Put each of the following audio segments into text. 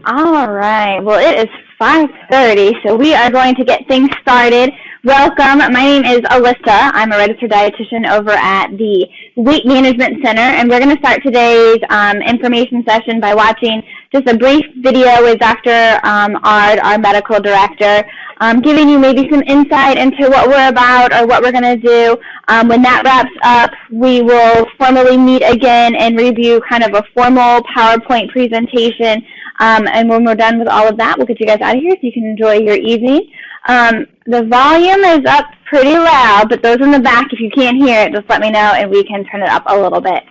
All right. Well, it is 5:30, so we are going to get things started. Welcome. My name is Alyssa. I'm a registered dietitian over at the Weight Management Center, and we're going to start today's information session by watching just a brief video with Dr. Ard, our medical director, giving you maybe some insight into what we're about or what we're going to do. When that wraps up, we will formally meet again and review kind of a formal PowerPoint presentation. And when we're done with all of that, we'll get you guys out of here so you can enjoy your evening. The volume is up pretty loud, but those in the back, if you can't hear it, just let me know and we can turn it up a little bit.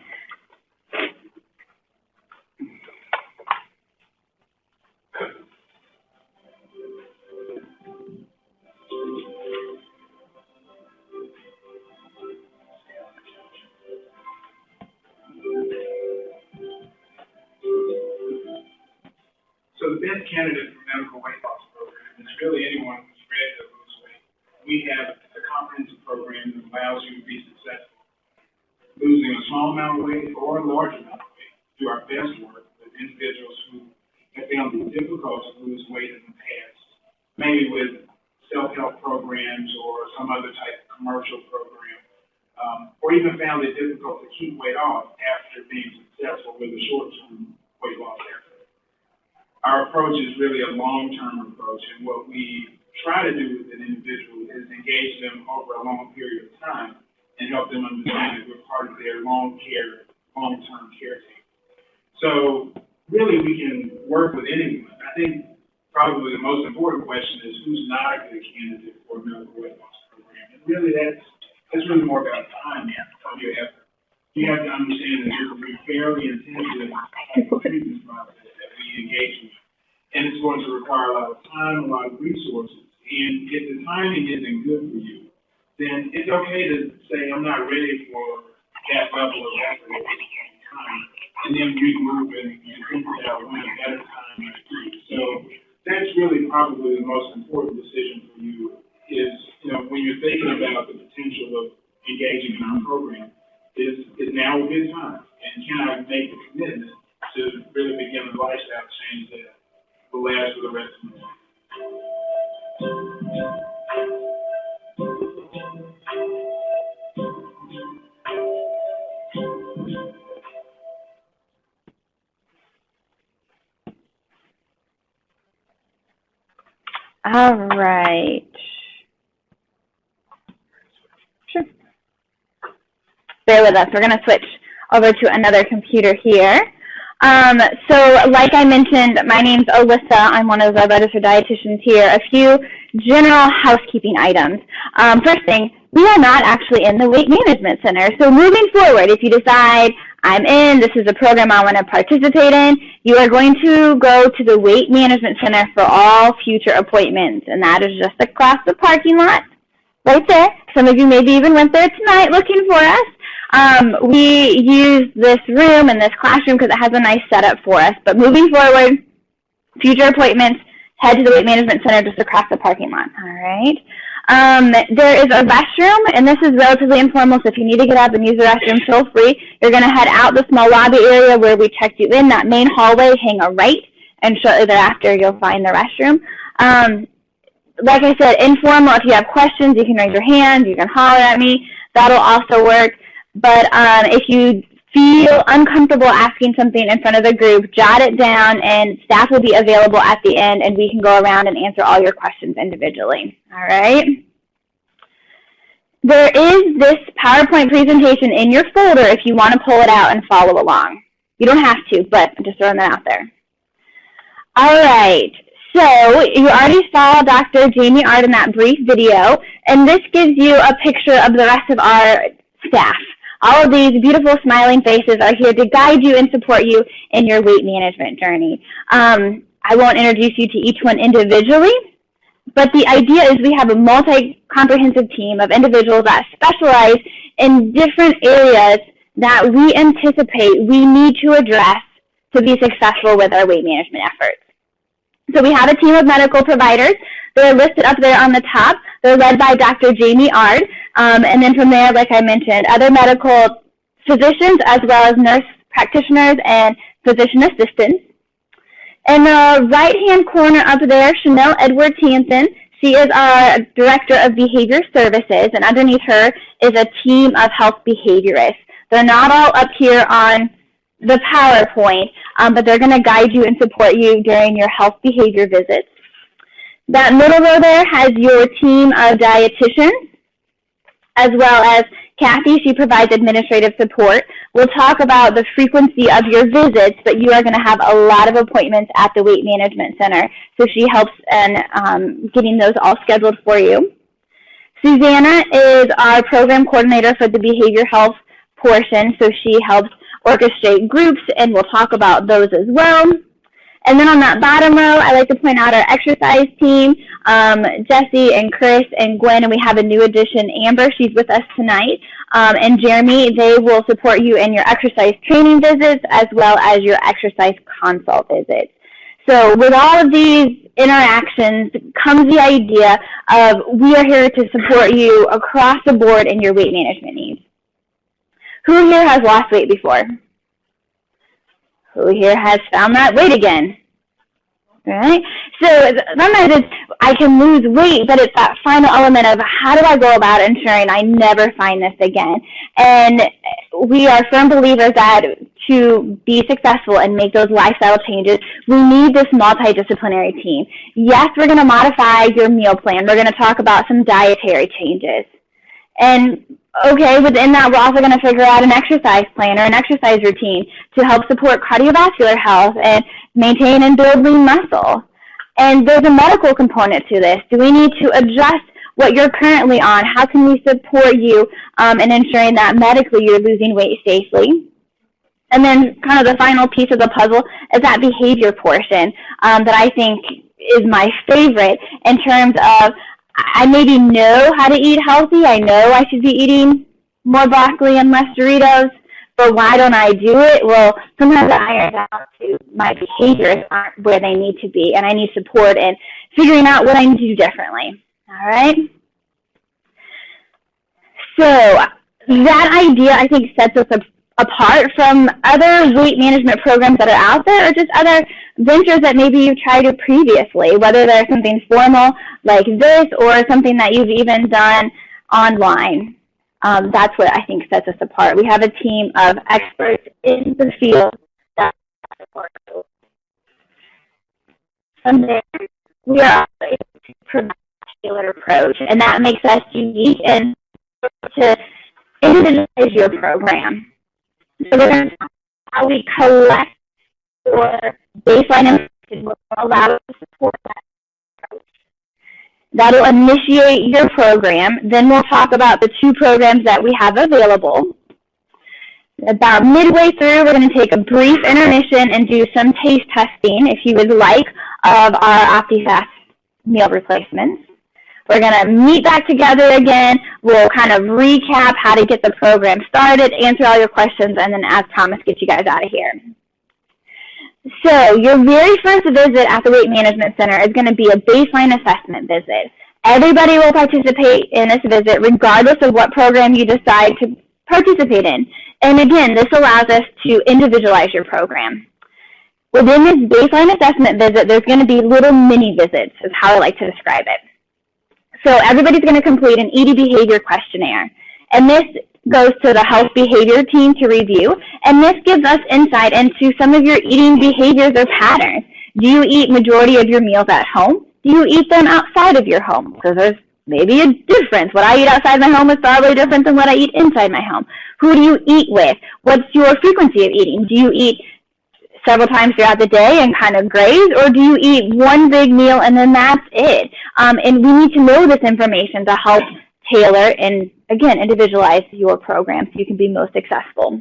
So the best candidate for medical weight loss program is really anyone who's ready to lose weight. We have a comprehensive program that allows you to be successful losing a small amount of weight or a large amount of weight. Do our best work with individuals who have found it difficult to lose weight in the past, maybe with self-help programs or some other type of commercial program, or even found it difficult to keep weight off after being successful with a short-term weight loss effort. Our approach is really a long-term approach, and what we try to do with an individual is engage them over a long period of time and help them understand that we're part of their long-term care team. So really we can work with anyone. I think probably the most important question is who's not a good candidate for a medical weight loss program. And really that's really more about time of your effort. You have to understand that this will be fairly intensive treatment process that we engage in. And it's going to require a lot of time, a lot of resources. And if the timing isn't good for you, then it's okay to say, I'm not ready for that level of effort at this point in time, and then regroup and think about when a better time might be. So that's really probably the most important decision for you is, when you're thinking about the potential of engaging in our program, is now a good time? And can I make the commitment to really begin a lifestyle change that will last for the rest of my life? All right. Sure. Bear with us. We're going to switch over to another computer here. So like I mentioned, my name's Alyssa. I'm one of the registered dietitians here. A few general housekeeping items. First thing, we are not actually in the Weight Management Center. So moving forward, if you decide this is a program I want to participate in, you are going to go to the Weight Management Center for all future appointments. And that is just across the parking lot right there. Some of you maybe even went there tonight looking for us. We use this room and this classroom because it has a nice setup for us. But moving forward, future appointments, head to the Weight Management Center just across the parking lot. All right. There is a restroom, and this is relatively informal, so if you need to get up and use the restroom, feel free. You're going to head out the small lobby area where we checked you in, that main hallway, hang a right, and shortly thereafter you'll find the restroom. Like I said, informal. If you have questions, you can raise your hand, you can holler at me. That'll also work. But if you feel uncomfortable asking something in front of the group, jot it down, and staff will be available at the end, and we can go around and answer all your questions individually. All right? There is this PowerPoint presentation in your folder if you want to pull it out and follow along. You don't have to, but I'm just throwing that out there. All right. So you already saw Dr. Jamie Ard in that brief video, and this gives you a picture of the rest of our staff. All of these beautiful smiling faces are here to guide you and support you in your weight management journey. I won't introduce you to each one individually, but the idea is we have a multi-comprehensive team of individuals that specialize in different areas that we anticipate we need to address to be successful with our weight management efforts. So we have a team of medical providers. They're listed up there on the top. They're led by Dr. Jamie Ard. And then from there, like I mentioned, other medical physicians as well as nurse practitioners and physician assistants. In the right-hand corner up there, Chanel Edwards-Hanson. She is our Director of Behavior Services, and underneath her is a team of health behaviorists. They're not all up here on the PowerPoint, but they're going to guide you and support you during your health behavior visits. That middle row there has your team of dietitians, as well as Kathy. She provides administrative support. We'll talk about the frequency of your visits, but you are going to have a lot of appointments at the Weight Management Center, so she helps in getting those all scheduled for you. Susanna is our program coordinator for the behavior health portion, so she helps orchestrate groups, and we'll talk about those as well. And then on that bottom row, I like to point out our exercise team, Jesse and Chris and Gwen, and we have a new addition, Amber. She's with us tonight. And Jeremy, they will support you in your exercise training visits as well as your exercise consult visits. So with all of these interactions comes the idea of we are here to support you across the board in your weight management needs. Who here has lost weight before? Who here has found that weight again? All right. So sometimes it's, I can lose weight, but it's that final element of how do I go about ensuring I never find this again? And we are firm believers that to be successful and make those lifestyle changes, we need this multidisciplinary team. Yes, we're going to modify your meal plan. We're going to talk about some dietary changes. And okay, within that, we're also going to figure out an exercise plan or an exercise routine to help support cardiovascular health and maintain and build lean muscle. And there's a medical component to this. Do we need to adjust what you're currently on? How can we support you in ensuring that medically you're losing weight safely? And then kind of the final piece of the puzzle is that behavior portion that I think is my favorite in terms of I maybe know how to eat healthy. I know I should be eating more broccoli and less Doritos, but why don't I do it? Well, sometimes I iron down to my behaviors aren't where they need to be, and I need support in figuring out what I need to do differently. All right? So that idea, I think, sets us apart from other weight management programs that are out there or just other ventures that maybe you've tried previously, whether they're something formal like this or something that you've even done online. That's what I think sets us apart. We have a team of experts in the field that support us. From there, we are able to provide a tailored approach, and that makes us unique and to individualize your program. So we're going to talk about how we collect or baseline information will allow us to support that approach. That'll initiate your program. Then we'll talk about the two programs that we have available. About midway through, we're going to take a brief intermission and do some taste testing, if you would like, of our OptiFast meal replacements. We're going to meet back together again. We'll kind of recap how to get the program started, answer all your questions, and then ask Thomas get you guys out of here. So your very first visit at the Weight Management Center is going to be a baseline assessment visit. Everybody will participate in this visit regardless of what program you decide to participate in. And again, this allows us to individualize your program. Within this baseline assessment visit, there's going to be little mini visits, is how I like to describe it. So everybody's going to complete an ED behavior questionnaire, and this goes to the health behavior team to review, and this gives us insight into some of your eating behaviors or patterns. Do you eat majority of your meals at home? Do you eat them outside of your home? Because there's maybe a difference. What I eat outside my home is probably different than what I eat inside my home. Who do you eat with? What's your frequency of eating? Do you eat several times throughout the day and kind of graze, or do you eat one big meal and then that's it? And we need to know this information to help tailor and, again, individualize your program so you can be most successful.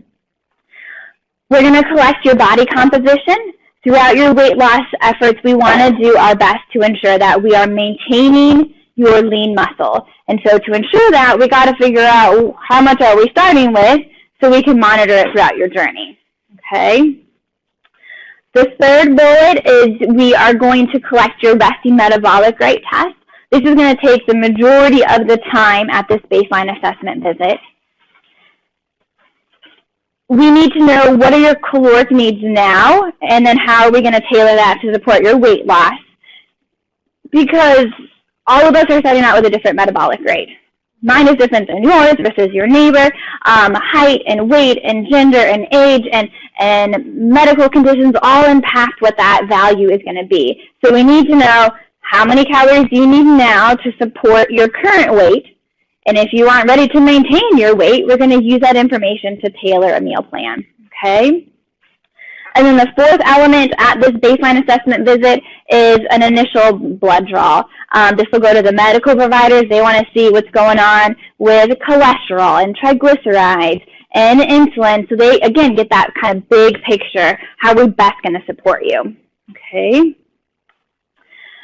We're going to collect your body composition. Throughout your weight loss efforts, we want to do our best to ensure that we are maintaining your lean muscle. And so to ensure that, we got to figure out how much are we starting with so we can monitor it throughout your journey. Okay? The third bullet is we are going to collect your resting metabolic rate test. This is going to take the majority of the time at this baseline assessment visit. we need to know what are your caloric needs now, and then how are we going to tailor that to support your weight loss, because all of us are starting out with a different metabolic rate. Mine is different than yours versus your neighbor. Height and weight and gender and age and medical conditions all impact what that value is going to be. So we need to know how many calories you need now to support your current weight. And if you aren't ready to maintain your weight, we're going to use that information to tailor a meal plan, okay? And then the fourth element at this baseline assessment visit is an initial blood draw. This will go to the medical providers. They want to see what's going on with cholesterol and triglycerides and insulin. So they, again, get that kind of big picture, how we're best going to support you, okay?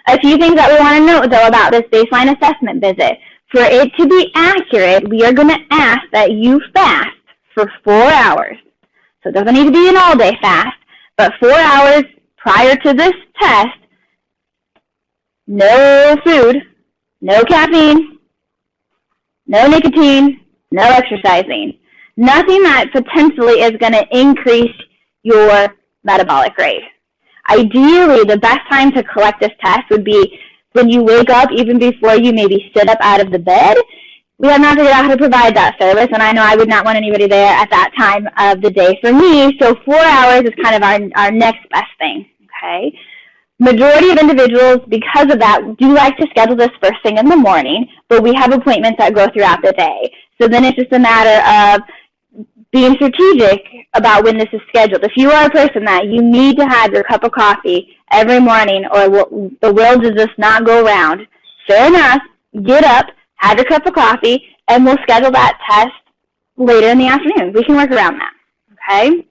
A few things that we want to note, though, about this baseline assessment visit. For it to be accurate, we are going to ask that you fast for 4 hours. So it doesn't need to be an all-day fast, but 4 hours prior to this test, no food, no caffeine, no nicotine, no exercising. Nothing that potentially is going to increase your metabolic rate. Ideally, the best time to collect this test would be when you wake up, even before you maybe sit up out of the bed. We have not figured out how to provide that service, and I know I would not want anybody there at that time of the day for me, so 4 hours is kind of our next best thing, okay? Majority of individuals, because of that, do like to schedule this first thing in the morning, but we have appointments that go throughout the day. So then it's just a matter of being strategic about when this is scheduled. If you are a person that you need to have your cup of coffee every morning or the world does just not go round, fair enough, get up, have your cup of coffee, and we'll schedule that test later in the afternoon. We can work around that, okay?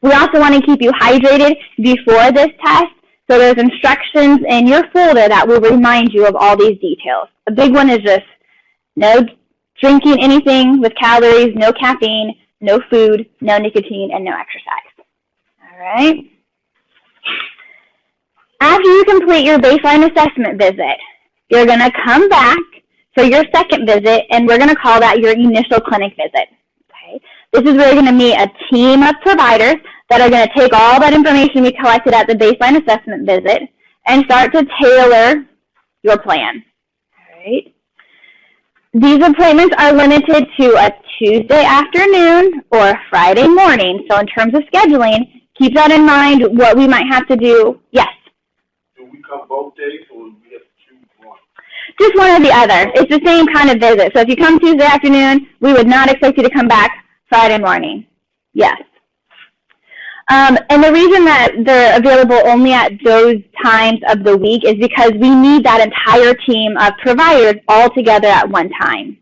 We also want to keep you hydrated before this test, so there's instructions in your folder that will remind you of all these details. The big one is just no drinking anything with calories, no caffeine, no food, no nicotine, and no exercise. All right? After you complete your baseline assessment visit, you're going to come back for your second visit, and we're going to call that your initial clinic visit. Okay? This is where you're going to meet a team of providers that are going to take all that information we collected at the baseline assessment visit and start to tailor your plan. All right? These appointments are limited to a Tuesday afternoon or a Friday morning. So in terms of scheduling, keep that in mind, what we might have to do. Yes? Do we come both days, or do we have to choose one? Just one or the other. It's the same kind of visit. So if you come Tuesday afternoon, we would not expect you to come back Friday morning. Yes. And the reason that they're available only at those times of the week is because we need that entire team of providers all together at one time.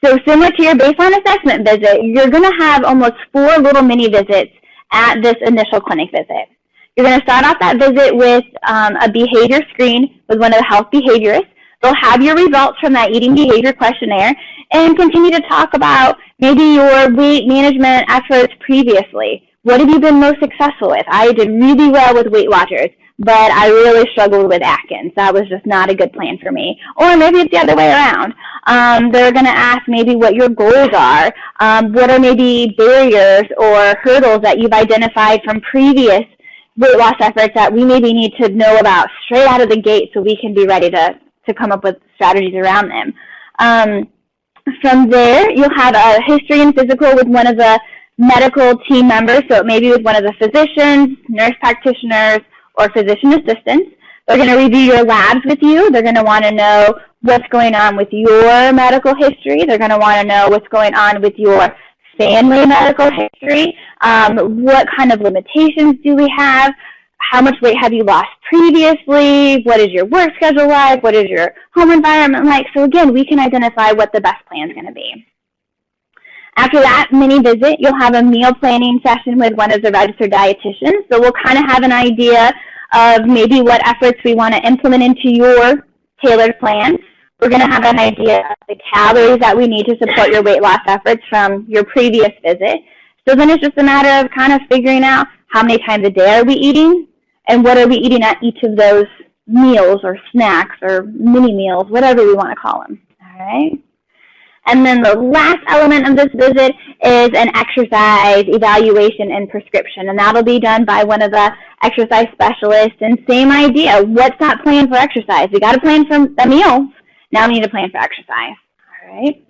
So similar to your baseline assessment visit, you're going to have almost 4 little mini visits at this initial clinic visit. You're going to start off that visit with a behavior screen with one of the health behaviorists. They'll have your results from that eating behavior questionnaire and continue to talk about maybe your weight management efforts previously. What have you been most successful with? I did really well with Weight Watchers, but I really struggled with Atkins. That was just not a good plan for me. Or maybe it's the other way around. They're going to ask maybe what your goals are. What are maybe barriers or hurdles that you've identified from previous weight loss efforts that we maybe need to know about straight out of the gate so we can be ready to come up with strategies around them. From there, you'll have a history and physical with one of the medical team members, so maybe with one of the physicians, nurse practitioners, or physician assistants. They're going to review your labs with you. They're going to want to know what's going on with your medical history. They're going to want to know what's going on with your family medical history. What kind of limitations do we have? How much weight have you lost previously? What is your work schedule like? What is your home environment like? So again, we can identify what the best plan is going to be. After that mini visit, you'll have a meal planning session with one of the registered dietitians. So we'll kind of have an idea of maybe what efforts we want to implement into your tailored plan. We're going to have an idea of the calories that we need to support your weight loss efforts from your previous visit. So then it's just a matter of kind of figuring out how many times a day are we eating and what are we eating at each of those meals or snacks or mini meals, whatever we want to call them. All right. And then the last element of this visit is an exercise evaluation and prescription, and that'll be done by one of the exercise specialists. And same idea, what's that plan for exercise? We got a plan for the meals, now we need a plan for exercise. All right.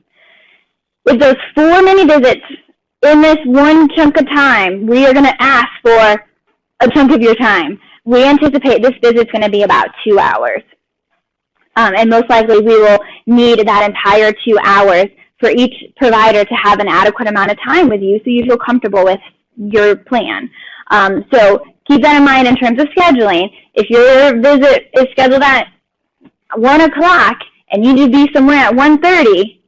With those 4 mini visits in this one chunk of time, we are going to ask for a chunk of your time. We anticipate this visit's going to be about 2 hours. And most likely we will need that entire 2 hours for each provider to have an adequate amount of time with you so you feel comfortable with your plan. So keep that in mind in terms of scheduling. If your visit is scheduled at 1 o'clock and you need to be somewhere at 1:30,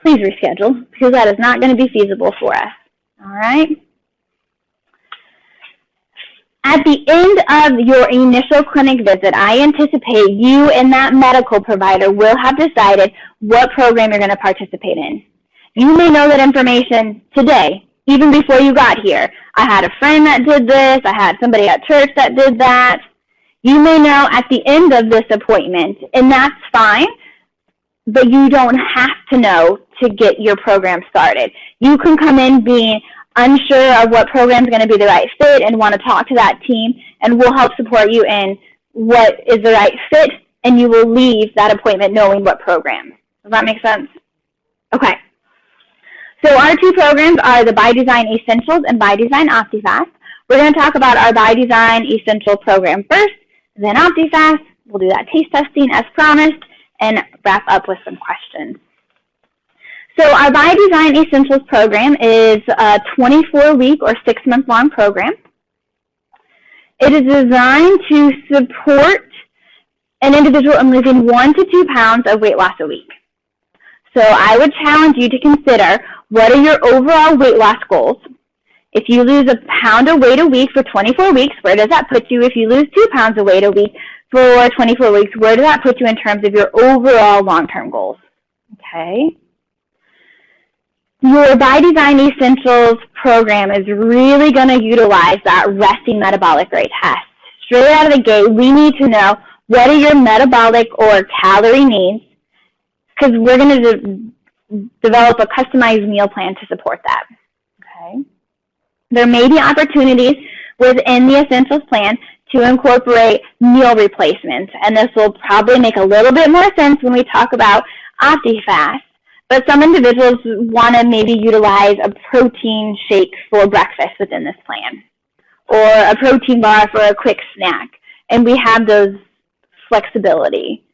please reschedule, because that is not going to be feasible for us. All right? At the end of your initial clinic visit, I anticipate you and that medical provider will have decided what program you're going to participate in. You may know that information today, even before you got here. I had a friend that did this. I had somebody at church that did that. You may know at the end of this appointment, and that's fine, but you don't have to know to get your program started. You can come in being unsure of what program is going to be the right fit and want to talk to that team, and we'll help support you in what is the right fit, and you will leave that appointment knowing what program. Does that make sense? Okay. So our 2 programs are the By Design Essentials and By Design OptiFast. We're going to talk about our By Design Essential program first, then OptiFast. We'll do that taste testing as promised, and wrap up with some questions. So our By Design Essentials program is a 24-week or 6-month-long program. It is designed to support an individual in losing 1 to 2 pounds of weight loss a week. So I would challenge you to consider, what are your overall weight loss goals? If you lose a pound of weight a week for 24 weeks, where does that put you? If you lose 2 pounds of weight a week for 24 weeks, where does that put you in terms of your overall long-term goals? Okay. Your By Design Essentials program is really going to utilize that resting metabolic rate test. Straight out of the gate, we need to know, what are your metabolic or calorie needs, because we're going to develop a customized meal plan to support that. Okay. There may be opportunities within the Essentials plan to incorporate meal replacements, and this will probably make a little bit more sense when we talk about OptiFast. But some individuals want to maybe utilize a protein shake for breakfast within this plan, or a protein bar for a quick snack, and we have those flexibility.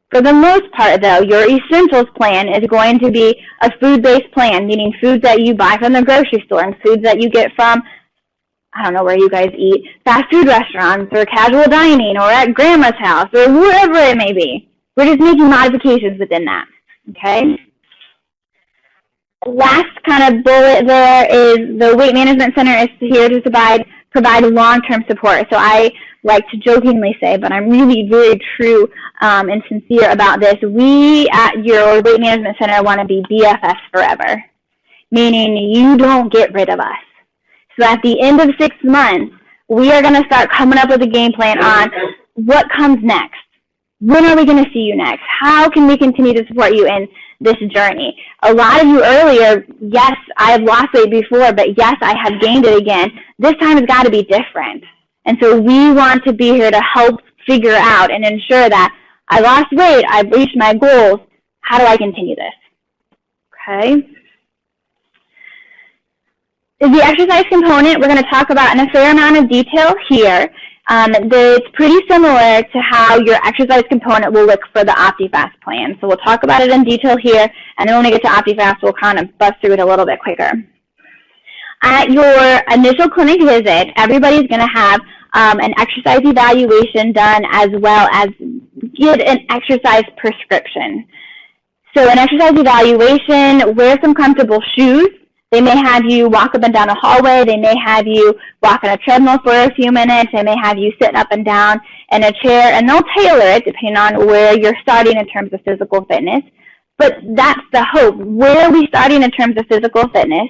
For the most part, though, your Essentials plan is going to be a food-based plan, meaning foods that you buy from the grocery store and foods that you get from, I don't know where you guys eat, fast food restaurants or casual dining or at grandma's house or wherever it may be. We're just making modifications within that. Okay. Last kind of bullet there is the Weight Management Center is here to provide long-term support. So I like to jokingly say, but I'm really very true and sincere about this. We at your Weight Management Center want to be BFFs forever, meaning you don't get rid of us. So at the end of 6 months, we are going to start coming up with a game plan on what comes next. When are we going to see you next? How can we continue to support you in this journey? A lot of you earlier, yes, I have lost weight before, but yes, I have gained it again. This time it's got to be different. And so we want to be here to help figure out and ensure that I lost weight, I've reached my goals. How do I continue this? Okay. The exercise component we're going to talk about in a fair amount of detail here. It's pretty similar to how your exercise component will look for the OptiFast plan. So we'll talk about it in detail here, and then when we get to OptiFast, we'll kind of bust through it a little bit quicker. At your initial clinic visit, everybody's going to have an exercise evaluation done, as well as get an exercise prescription. So an exercise evaluation, wear some comfortable shoes. They may have you walk up and down a hallway. They may have you walk on a treadmill for a few minutes. They may have you sitting up and down in a chair, and they'll tailor it depending on where you're starting in terms of physical fitness. But that's the hope. Where are we starting in terms of physical fitness?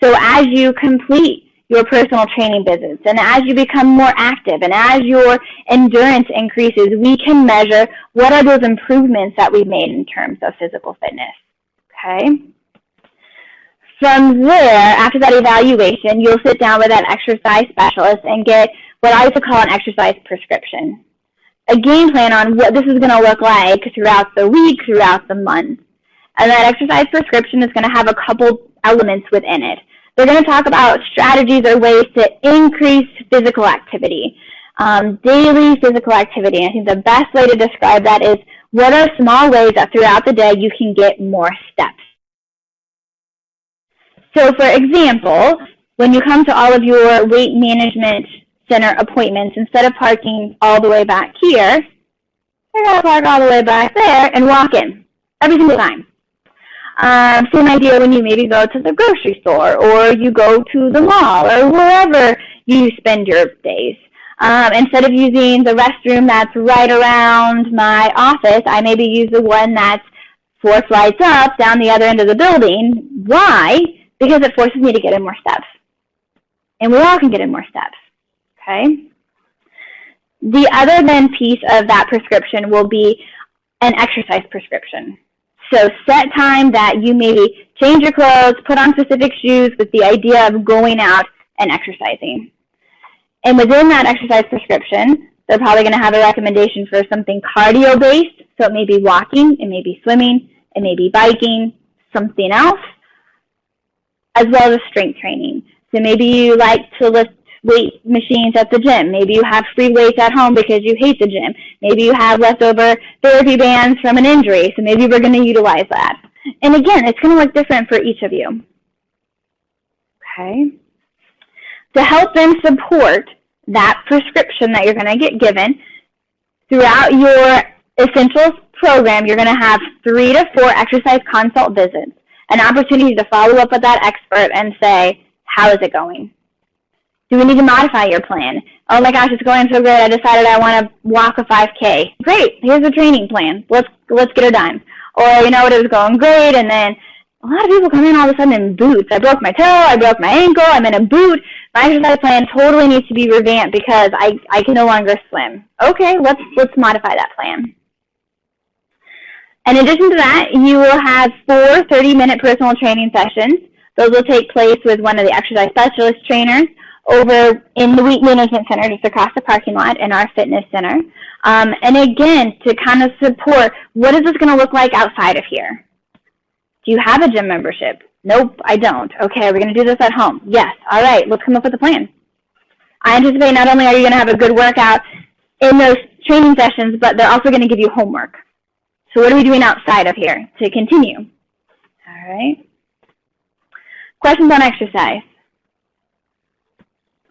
So as you complete your personal training visits. And as you become more active and as your endurance increases, we can measure what are those improvements that we've made in terms of physical fitness. Okay? From there, after that evaluation, you'll sit down with that exercise specialist and get what I like to call an exercise prescription. A game plan on what this is going to look like throughout the week, throughout the month. And that exercise prescription is going to have a couple elements within it. They're going to talk about strategies or ways to increase physical activity, daily physical activity. And I think the best way to describe that is what are small ways that throughout the day you can get more steps. So for example, when you come to all of your weight management center appointments, instead of parking all the way back here, you're going to park all the way back there and walk in every single time. Same idea when you maybe go to the grocery store or you go to the mall or wherever you spend your days. Instead of using the restroom that's right around my office, I maybe use the one that's 4 flights up down the other end of the building. Why? Because it forces me to get in more steps. And we all can get in more steps. Okay? The other then piece of that prescription will be an exercise prescription. So set time that you maybe change your clothes, put on specific shoes with the idea of going out and exercising. And within that exercise prescription, they're probably going to have a recommendation for something cardio-based. So it may be walking, it may be swimming, it may be biking, something else, as well as strength training. So maybe you like to lift weight machines at the gym. Maybe you have free weights at home because you hate the gym. Maybe you have leftover therapy bands from an injury, so maybe we're going to utilize that. And again, it's going to look different for each of you. Okay? To help them support that prescription that you're going to get given, throughout your essentials program, you're going to have 3 to 4 exercise consult visits, an opportunity to follow up with that expert and say, how is it going? Do we need to modify your plan? Oh my gosh, it's going so great. I decided I want to walk a 5K. Great, here's the training plan. Let's get her done. Or, you know what, it was going great, and then a lot of people come in all of a sudden in boots. I broke my toe, I broke my ankle, I'm in a boot. My exercise plan totally needs to be revamped because I can no longer swim. Okay, let's modify that plan. In addition to that, you will have 4 30-minute personal training sessions. Those will take place with one of the exercise specialist trainers over in the weight management center just across the parking lot in our fitness center. And again, to kind of support, what is this going to look like outside of here? Do you have a gym membership? Nope, I don't. Okay, are we going to do this at home? Yes. All right, let's come up with a plan. I anticipate not only are you going to have a good workout in those training sessions, but they're also going to give you homework. So what are we doing outside of here to continue? All right. Questions on exercise?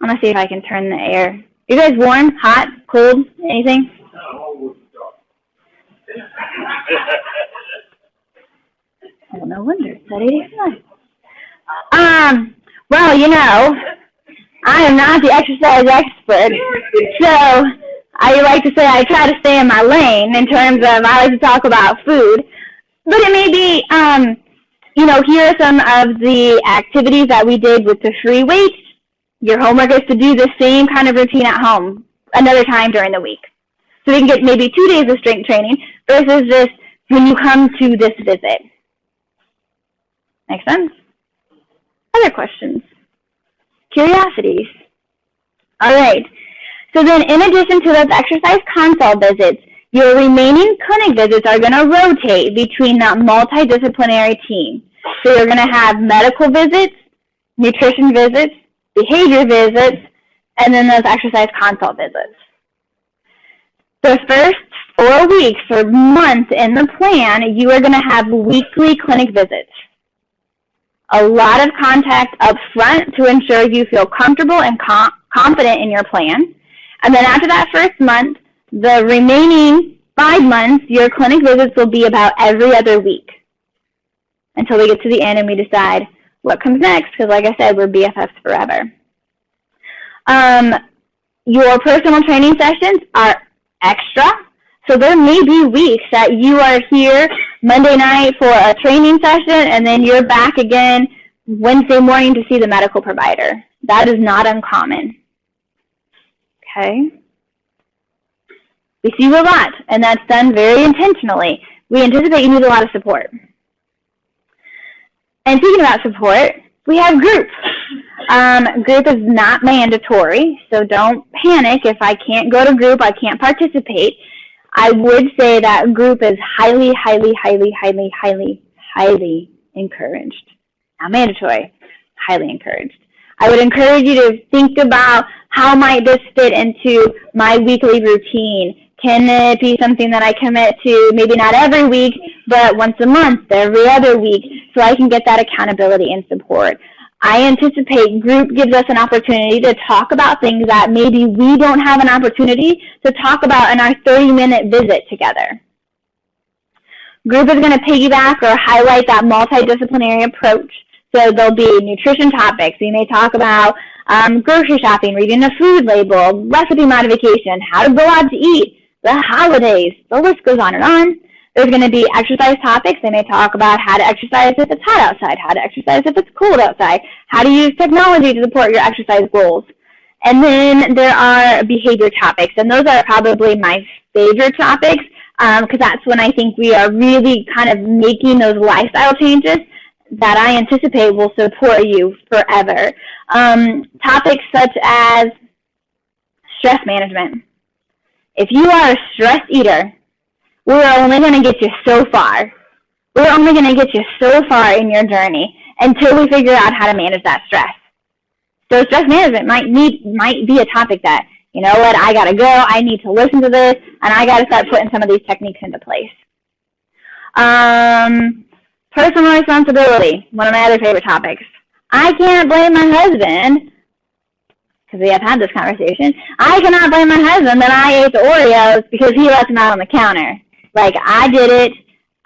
I'm going to see if I can turn the air. You guys warm, hot, cold, anything? Oh, no wonder. It's at 85. Well, you know, I am not the exercise expert, so I like to say I try to stay in my lane in terms of I like to talk about food. But it may be, you know, here are some of the activities that we did with the free weights. Your homework is to do the same kind of routine at home another time during the week. So we can get maybe 2 days of strength training versus just when you come to this visit. Make sense? Other questions? Curiosities? All right. So then in addition to those exercise consult visits, your remaining clinic visits are going to rotate between that multidisciplinary team. So you're going to have medical visits, nutrition visits, behavior visits, and then those exercise consult visits. The first 4 weeks or months in the plan, you are going to have weekly clinic visits. A lot of contact up front to ensure you feel comfortable and confident in your plan. And then after that first month, the remaining 5 months, your clinic visits will be about every other week until we get to the end and we decide what comes next, because like I said, we're BFFs forever. Your personal training sessions are extra. So there may be weeks that you are here Monday night for a training session and then you're back again Wednesday morning to see the medical provider. That is not uncommon. Okay? We see you a lot, and that's done very intentionally. We anticipate you need a lot of support. And speaking about support, we have groups. Group is not mandatory, so don't panic if I can't go to group, I can't participate. I would say that group is highly, highly, highly, highly, highly, highly encouraged. Not mandatory, highly encouraged. I would encourage you to think about how might this fit into my weekly routine. Can it be something that I commit to, maybe not every week, but once a month, every other week, so I can get that accountability and support. I anticipate group gives us an opportunity to talk about things that maybe we don't have an opportunity to talk about in our 30-minute visit together. Group is going to piggyback or highlight that multidisciplinary approach. So there'll be nutrition topics. We may talk about grocery shopping, reading a food label, recipe modification, how to go out to eat, the holidays. The list goes on and on. There's going to be exercise topics. They may talk about how to exercise if it's hot outside, how to exercise if it's cold outside, how to use technology to support your exercise goals. And then there are behavior topics, and those are probably my favorite topics because that's when I think we are really kind of making those lifestyle changes that I anticipate will support you forever. Topics such as stress management. If you are a stress eater, we're only going to get you so far. We're only going to get you so far in your journey until we figure out how to manage that stress. So stress management might be a topic that, you know what, I got to go, I need to listen to this, and I got to start putting some of these techniques into place. Personal responsibility, one of my other favorite topics. I can't blame my husband, because we have had this conversation. I cannot blame my husband that I ate the Oreos because he left them out on the counter. Like, I did it.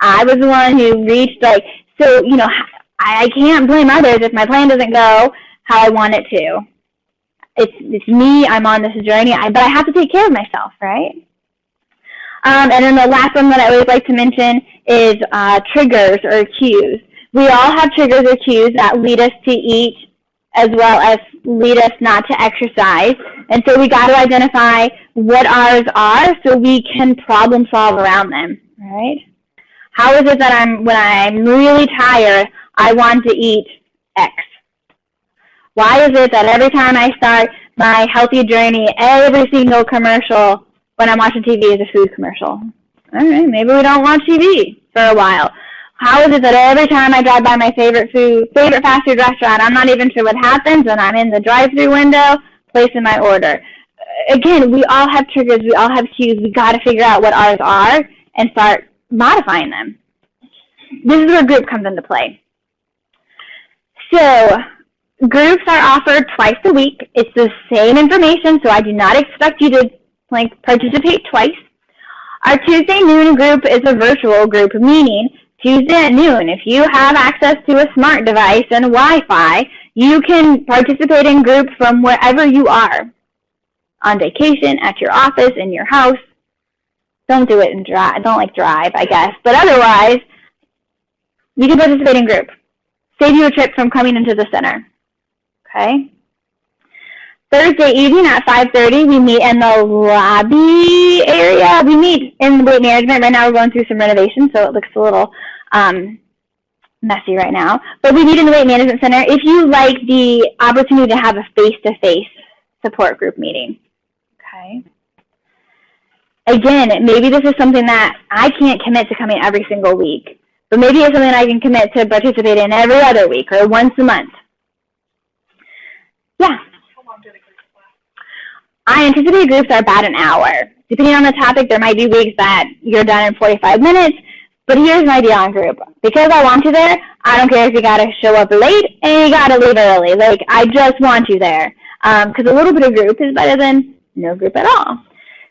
I was the one who reached, like, so, you know, I can't blame others if my plan doesn't go how I want it to. It's me. I'm on this journey, but I have to take care of myself, right? And then the last one that I always like to mention is triggers or cues. We all have triggers or cues that lead us to eat as well as lead us not to exercise. And so we got to identify what ours are so we can problem solve around them, right? How is it that when I'm really tired, I want to eat X? Why is it that every time I start my healthy journey, every single commercial when I'm watching TV is a food commercial? All right, maybe we don't watch TV for a while. How is it that every time I drive by my favorite fast food restaurant, I'm not even sure what happens and I'm in the drive-thru window placing my order? Again, we all have triggers, we all have cues. We got to figure out what ours are and start modifying them. This is where group comes into play. So groups are offered twice a week. It's the same information, so I do not expect you to participate twice. Our Tuesday noon group is a virtual group, meaning Tuesday at noon, if you have access to a smart device and Wi-Fi, you can participate in group from wherever you are. On vacation, at your office, in your house. Don't do it and drive. Don't drive, I guess. But otherwise, you can participate in group. Save you a trip from coming into the center. Okay? Thursday evening at 5:30, we meet in the lobby area. We meet in weight management. Right now we're going through some renovations, so it looks a little messy right now. But we meet in the weight management center if you like the opportunity to have a face-to-face support group meeting. Okay? Again, maybe this is something that I can't commit to coming every single week, but maybe it's something I can commit to participate in every other week or once a month. Yeah. I anticipate groups are about an hour. Depending on the topic, there might be weeks that you're done in 45 minutes, but here's my deal on group. Because I want you there, I don't care if you got to show up late and you got to leave early. Like, I just want you there. Because a little bit of group is better than no group at all.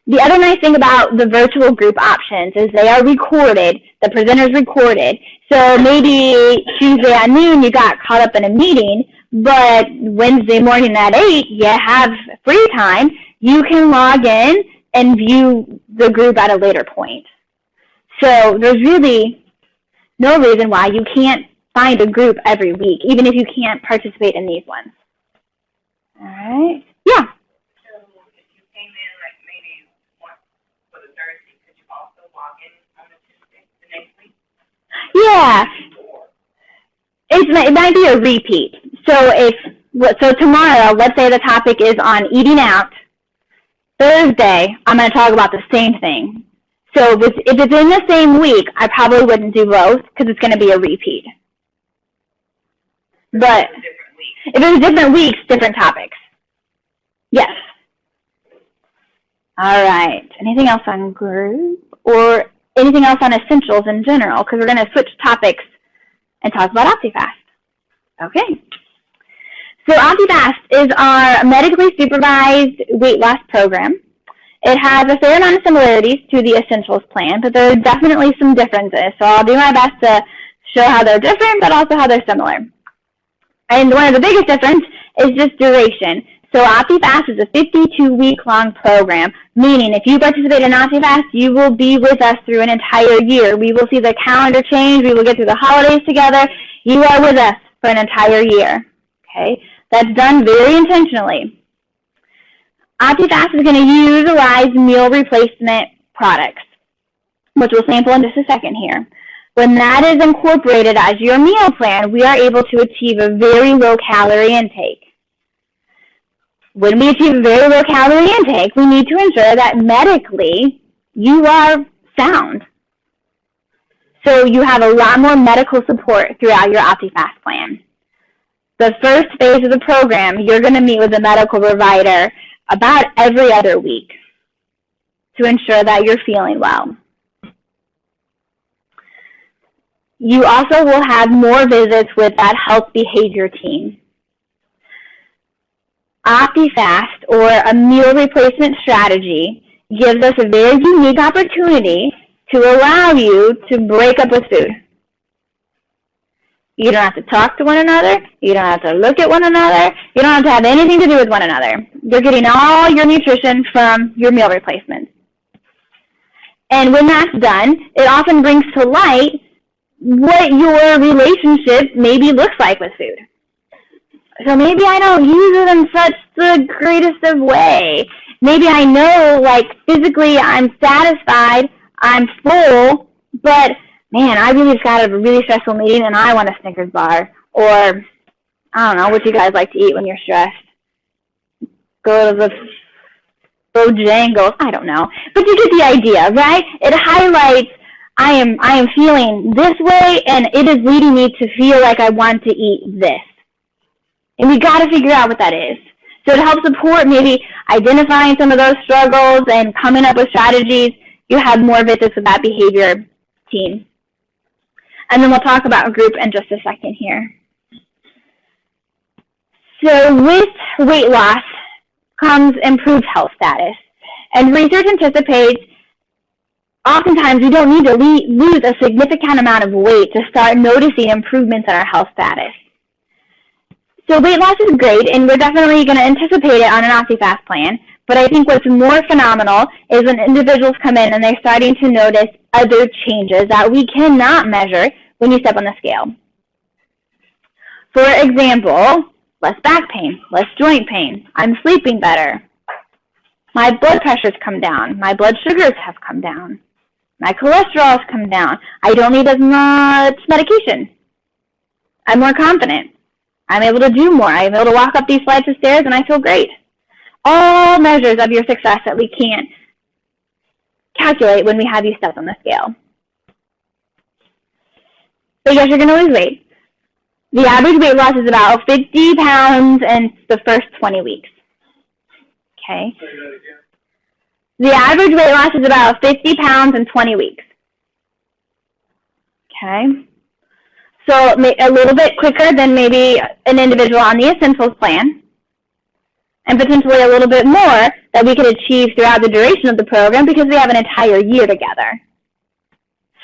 The other nice thing about the virtual group options is they are recorded. The presenter's recorded. So maybe Tuesday at noon you got caught up in a meeting, but Wednesday morning at 8 you have free time. You can log in and view the group at a later point. So there's really no reason why you can't find a group every week, even if you can't participate in these ones. All right. Yeah. So if you came in like maybe once for the Thursday, could you also log in on the Tuesday, the next week? Yeah. It might be a repeat. So tomorrow, let's say the topic is on eating out. Thursday, I'm going to talk about the same thing. So if it's in the same week, I probably wouldn't do both because it's going to be a repeat. But if it was different weeks, different topics. Yes. All right. Anything else on group or anything else on essentials in general? Because we're going to switch topics and talk about OptiFast. Okay. So OptiFast is our medically supervised weight loss program. It has a fair amount of similarities to the Essentials plan, but there are definitely some differences. So I'll do my best to show how they're different, but also how they're similar. And one of the biggest differences is just duration. So OptiFast is a 52-week-long program, meaning if you participate in OptiFast, you will be with us through an entire year. We will see the calendar change. We will get through the holidays together. You are with us for an entire year. Okay? That's done very intentionally. OptiFast is going to utilize meal replacement products, which we'll sample in just a second here. When that is incorporated as your meal plan, we are able to achieve a very low calorie intake. When we achieve a very low calorie intake, we need to ensure that medically you are sound. So you have a lot more medical support throughout your OptiFast plan. The first phase of the program, you're going to meet with a medical provider about every other week to ensure that you're feeling well. You also will have more visits with that health behavior team. OptiFast, or a meal replacement strategy, gives us a very unique opportunity to allow you to break up with food. You don't have to talk to one another. You don't have to look at one another. You don't have to have anything to do with one another. You're getting all your nutrition from your meal replacements. And when that's done, it often brings to light what your relationship maybe looks like with food. So maybe I don't use it in such the greatest of way. Maybe I know, like, physically I'm satisfied, I'm full, but man, I really just got a really stressful meeting and I want a Snickers bar. Or, I don't know, what you guys like to eat when you're stressed. Go to the Bojangles, I don't know. But you get the idea, right? It highlights I am feeling this way and it is leading me to feel like I want to eat this. And we got to figure out what that is. So it helps support maybe identifying some of those struggles and coming up with strategies. You have more visits with that behavior team. And then we'll talk about group in just a second here. So with weight loss comes improved health status. And research anticipates oftentimes we don't need to lose a significant amount of weight to start noticing improvements in our health status. So weight loss is great, and we're definitely going to anticipate it on an OptiFast plan. But I think what's more phenomenal is when individuals come in and they're starting to notice other changes that we cannot measure when you step on the scale. For example, less back pain, less joint pain. I'm sleeping better. My blood pressure's come down. My blood sugars have come down. My cholesterol's come down. I don't need as much medication. I'm more confident. I'm able to do more. I'm able to walk up these flights of stairs and I feel great. All measures of your success that we can't calculate when we have you step on the scale. But yes, you're going to lose weight. The average weight loss is about 50 pounds in the first 20 weeks. Okay? The average weight loss is about 50 pounds in 20 weeks. Okay? So a little bit quicker than maybe an individual on the Essentials plan, and potentially a little bit more that we could achieve throughout the duration of the program because we have an entire year together.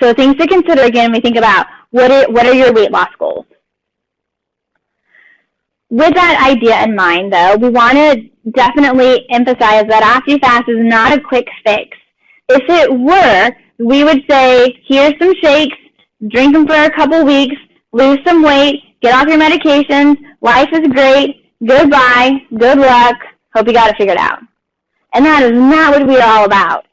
So things to consider again when we think about what are your weight loss goals. With that idea in mind, though, we want to definitely emphasize that OptiFast is not a quick fix. If it were, we would say, here's some shakes, drink them for a couple weeks, lose some weight, get off your medications, life is great, goodbye, good luck, hope you got it figured out. And that is not what we're all about.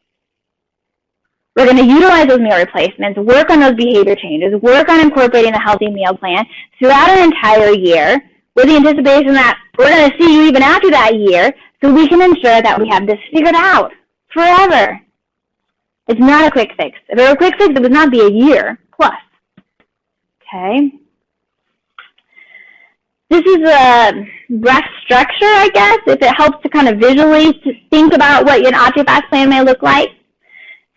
We're going to utilize those meal replacements, work on those behavior changes, work on incorporating the healthy meal plan throughout an entire year with the anticipation that we're going to see you even after that year so we can ensure that we have this figured out forever. It's not a quick fix. If it were a quick fix, it would not be a year plus. Okay? This is a rough structure, I guess, if it helps to kind of visually think about what an OptiFast plan may look like.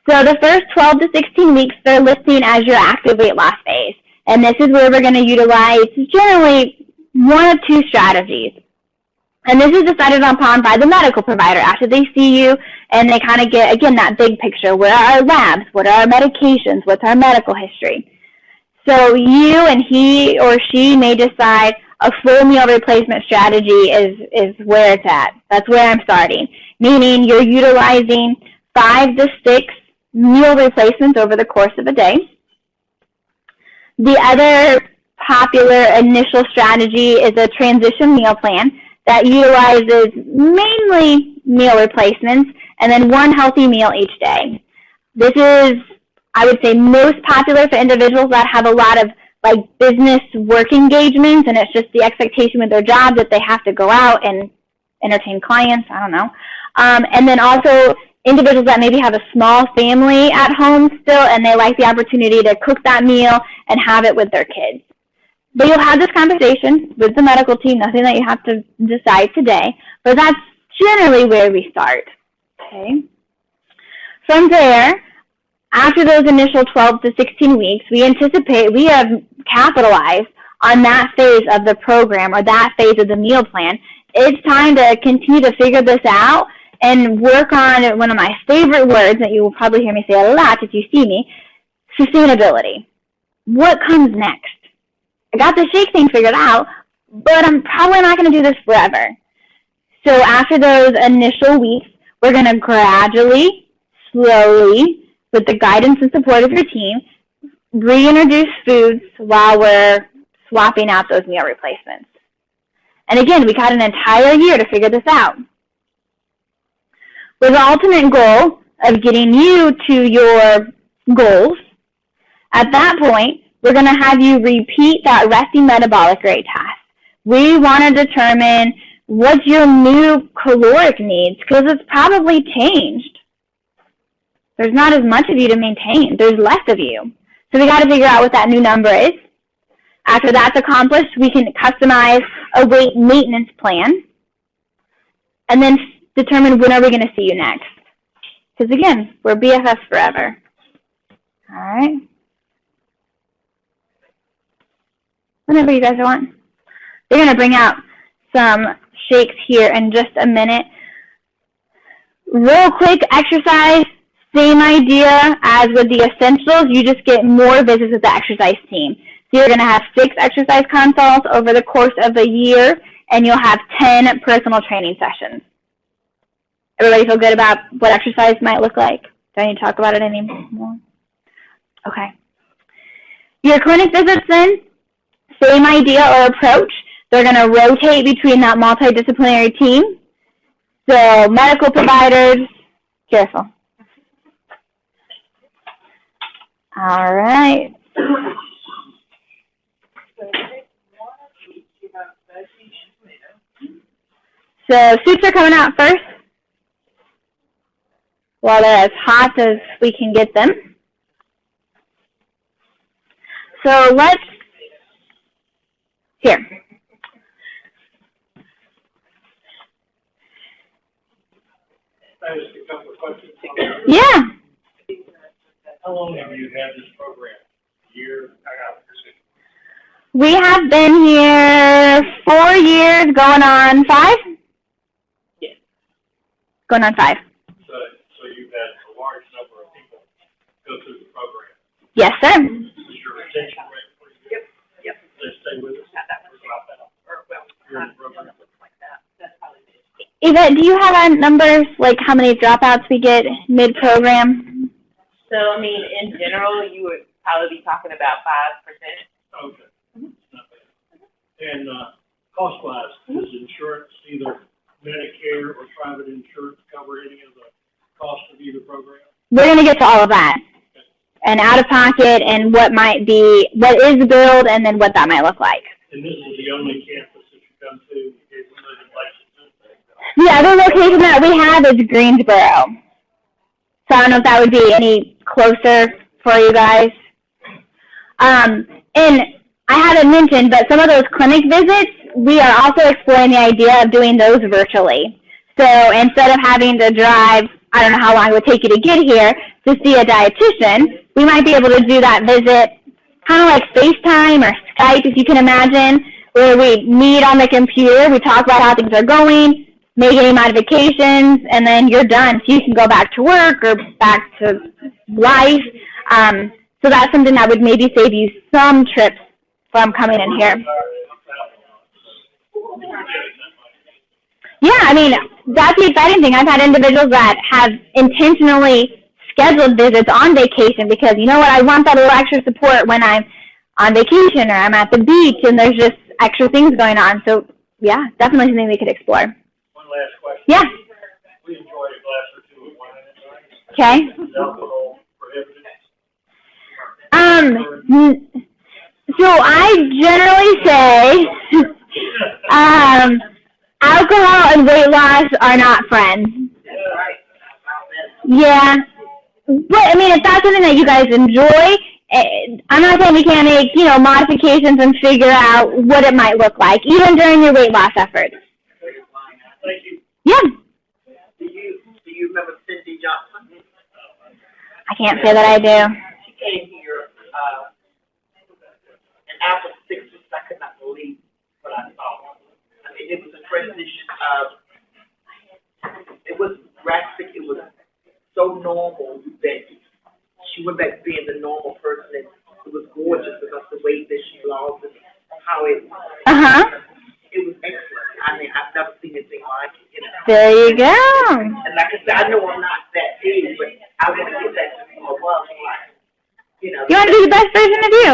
So the first 12 to 16 weeks, they're listing as your active weight loss phase. And this is where we're going to utilize generally one of two strategies. And this is decided upon by the medical provider after they see you and they kind of get, again, that big picture. Where are our labs? What are our medications? What's our medical history? So you and he or she may decide a full meal replacement strategy is where it's at. That's where I'm starting. Meaning you're utilizing 5 to 6 meal replacements over the course of a day. The other popular initial strategy is a transition meal plan that utilizes mainly meal replacements and then one healthy meal each day. This is, I would say, most popular for individuals that have a lot of business work engagements and it's just the expectation with their job that they have to go out and entertain clients, I don't know. And then also individuals that maybe have a small family at home still and they like the opportunity to cook that meal and have it with their kids. But you'll have this conversation with the medical team, nothing that you have to decide today, but that's generally where we start. Okay. From there, after those initial 12 to 16 weeks, we anticipate we have capitalized on that phase of the program or that phase of the meal plan. It's time to continue to figure this out and work on one of my favorite words that you will probably hear me say a lot if you see me, sustainability. What comes next? I got the shake thing figured out, but I'm probably not going to do this forever. So after those initial weeks, we're going to gradually, slowly, with the guidance and support of your team, reintroduce foods while we're swapping out those meal replacements. And again, we got an entire year to figure this out. With the ultimate goal of getting you to your goals, at that point, we're going to have you repeat that resting metabolic rate task. We want to determine what's your new caloric needs because it's probably changed. There's not as much of you to maintain. There's less of you. So we got to figure out what that new number is. After that's accomplished, we can customize a weight maintenance plan and then determine when are we going to see you next. Because again, we're BFFs forever. All right. Whenever you guys want. They're going to bring out some shakes here in just a minute. Real quick exercise, same idea as with the essentials. You just get more visits with the exercise team. So you're going to have 6 exercise consults over the course of a year, and you'll have 10 personal training sessions. Everybody feel good about what exercise might look like? Do I need to talk about it anymore? Okay. Your clinic visits then, same idea or approach. They're going to rotate between that multidisciplinary team. So medical providers, careful. All right. So soups are coming out first. While they're as hot as we can get them. So let's, here. I just a couple of questions. Yeah. How long have you had this program? A year? We have been here 4 years, going on 5? Yeah. Going on 5. So you've had a large number of people go through the program. Yes, sir. Is your retention rate pretty good? Yep. They stay with us? You're in the program. Eva, do you have numbers, like how many dropouts we get mid-program? So, I mean, in general, you would probably be talking about 5%. Okay. Not bad. And Cost-wise, does insurance, either Medicare or private insurance, cover any of the cost of either program? We're going to get to all of that. And out of pocket and what is billed and then what that might look like. And this is the only campus that you come to, you gave limited licenses? The other location that we have is Greensboro. So I don't know if that would be any closer for you guys. And I haven't mentioned, but some of those clinic visits, we are also exploring the idea of doing those virtually. So instead of having to drive, I don't know how long it would take you to get here to see a dietitian, we might be able to do that visit kind of like FaceTime or Skype, if you can imagine, where we meet on the computer, we talk about how things are going, make any modifications, and then you're done. So you can go back to work or back to life. So that's something that would maybe save you some trips from coming in here. Yeah, I mean, that's the exciting thing. I've had individuals that have intentionally scheduled visits on vacation because, you know what, I want that little extra support when I'm on vacation or I'm at the beach and there's just extra things going on. So, yeah, definitely something we could explore. One last question. Yeah. We enjoyed a glass or two of wine tonight. Okay. Is alcohol prohibited? So I generally say alcohol and weight loss are not friends. Yeah. But, I mean, if that's something that you guys enjoy, I'm not saying we can't make, modifications and figure out what it might look like, even during your weight loss efforts. Thank you. Yeah. Do you remember Cindy Johnson? I can't say that I do. She came here, and after 6 weeks, I could not believe what I saw. I mean, it was a transition of, it was drastic, it was so normal that she went back to being the normal person, and it was gorgeous because the weight that she lost and how it, it was excellent. I mean, I've never seen anything like it, There you go. And like I said, I know I'm not that big, but I want to get back to who I was, You want to be the best version of you.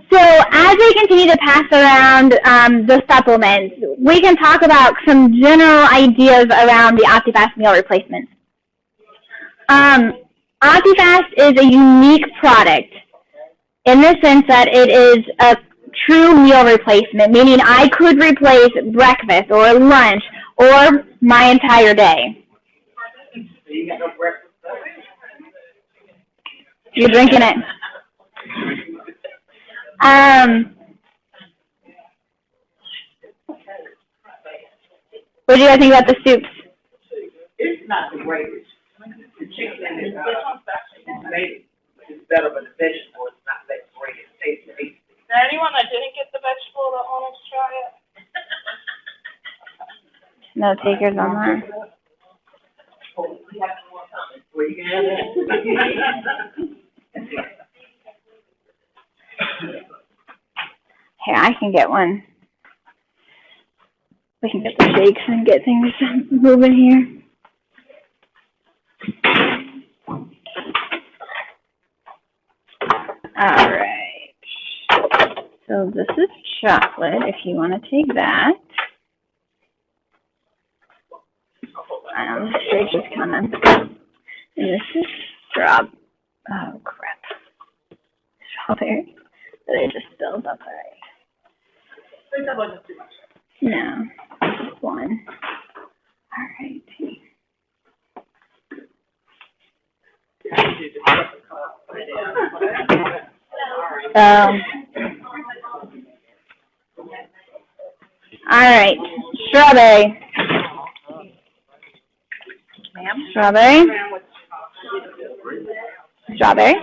So as we continue to pass around the supplements, we can talk about some general ideas around the OptiFast meal replacements. OptiFast is a unique product in the sense that it is a true meal replacement, meaning I could replace breakfast or lunch or my entire day. You're drinking it. What do you guys think about the soups? It's not the greatest. The chicken is made it's better, but the vegetable is not that great. It tastes tasty. Is there anyone that didn't get the vegetable that wanted to try it? No takers on that. Well, you can have that. Here, I can get one. We can get the shakes and get things moving here. All right. So this is chocolate, if you want to take that. I know the shake is coming. And this is oh crap. Strawberry. They just spilled up already. No, just one. All right. All right. Strawberry. Strawberry. Strawberry.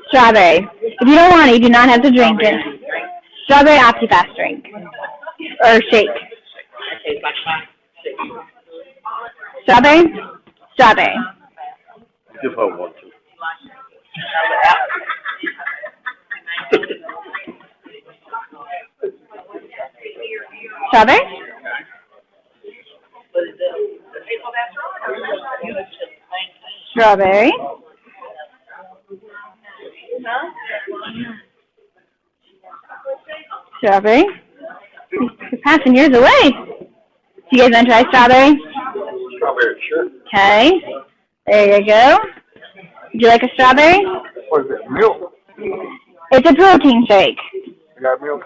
Strawberry. If you don't want it, you do not have to drink it. Strawberry OptiFast drink. Or shake. Strawberry? Strawberry. If I want to. Strawberry? Strawberry. Strawberry. You're passing yours away. Do you guys want to try strawberry? Strawberry, sure. Okay. There you go. Would you like a strawberry? What is it, milk? It's a protein shake. You got milk?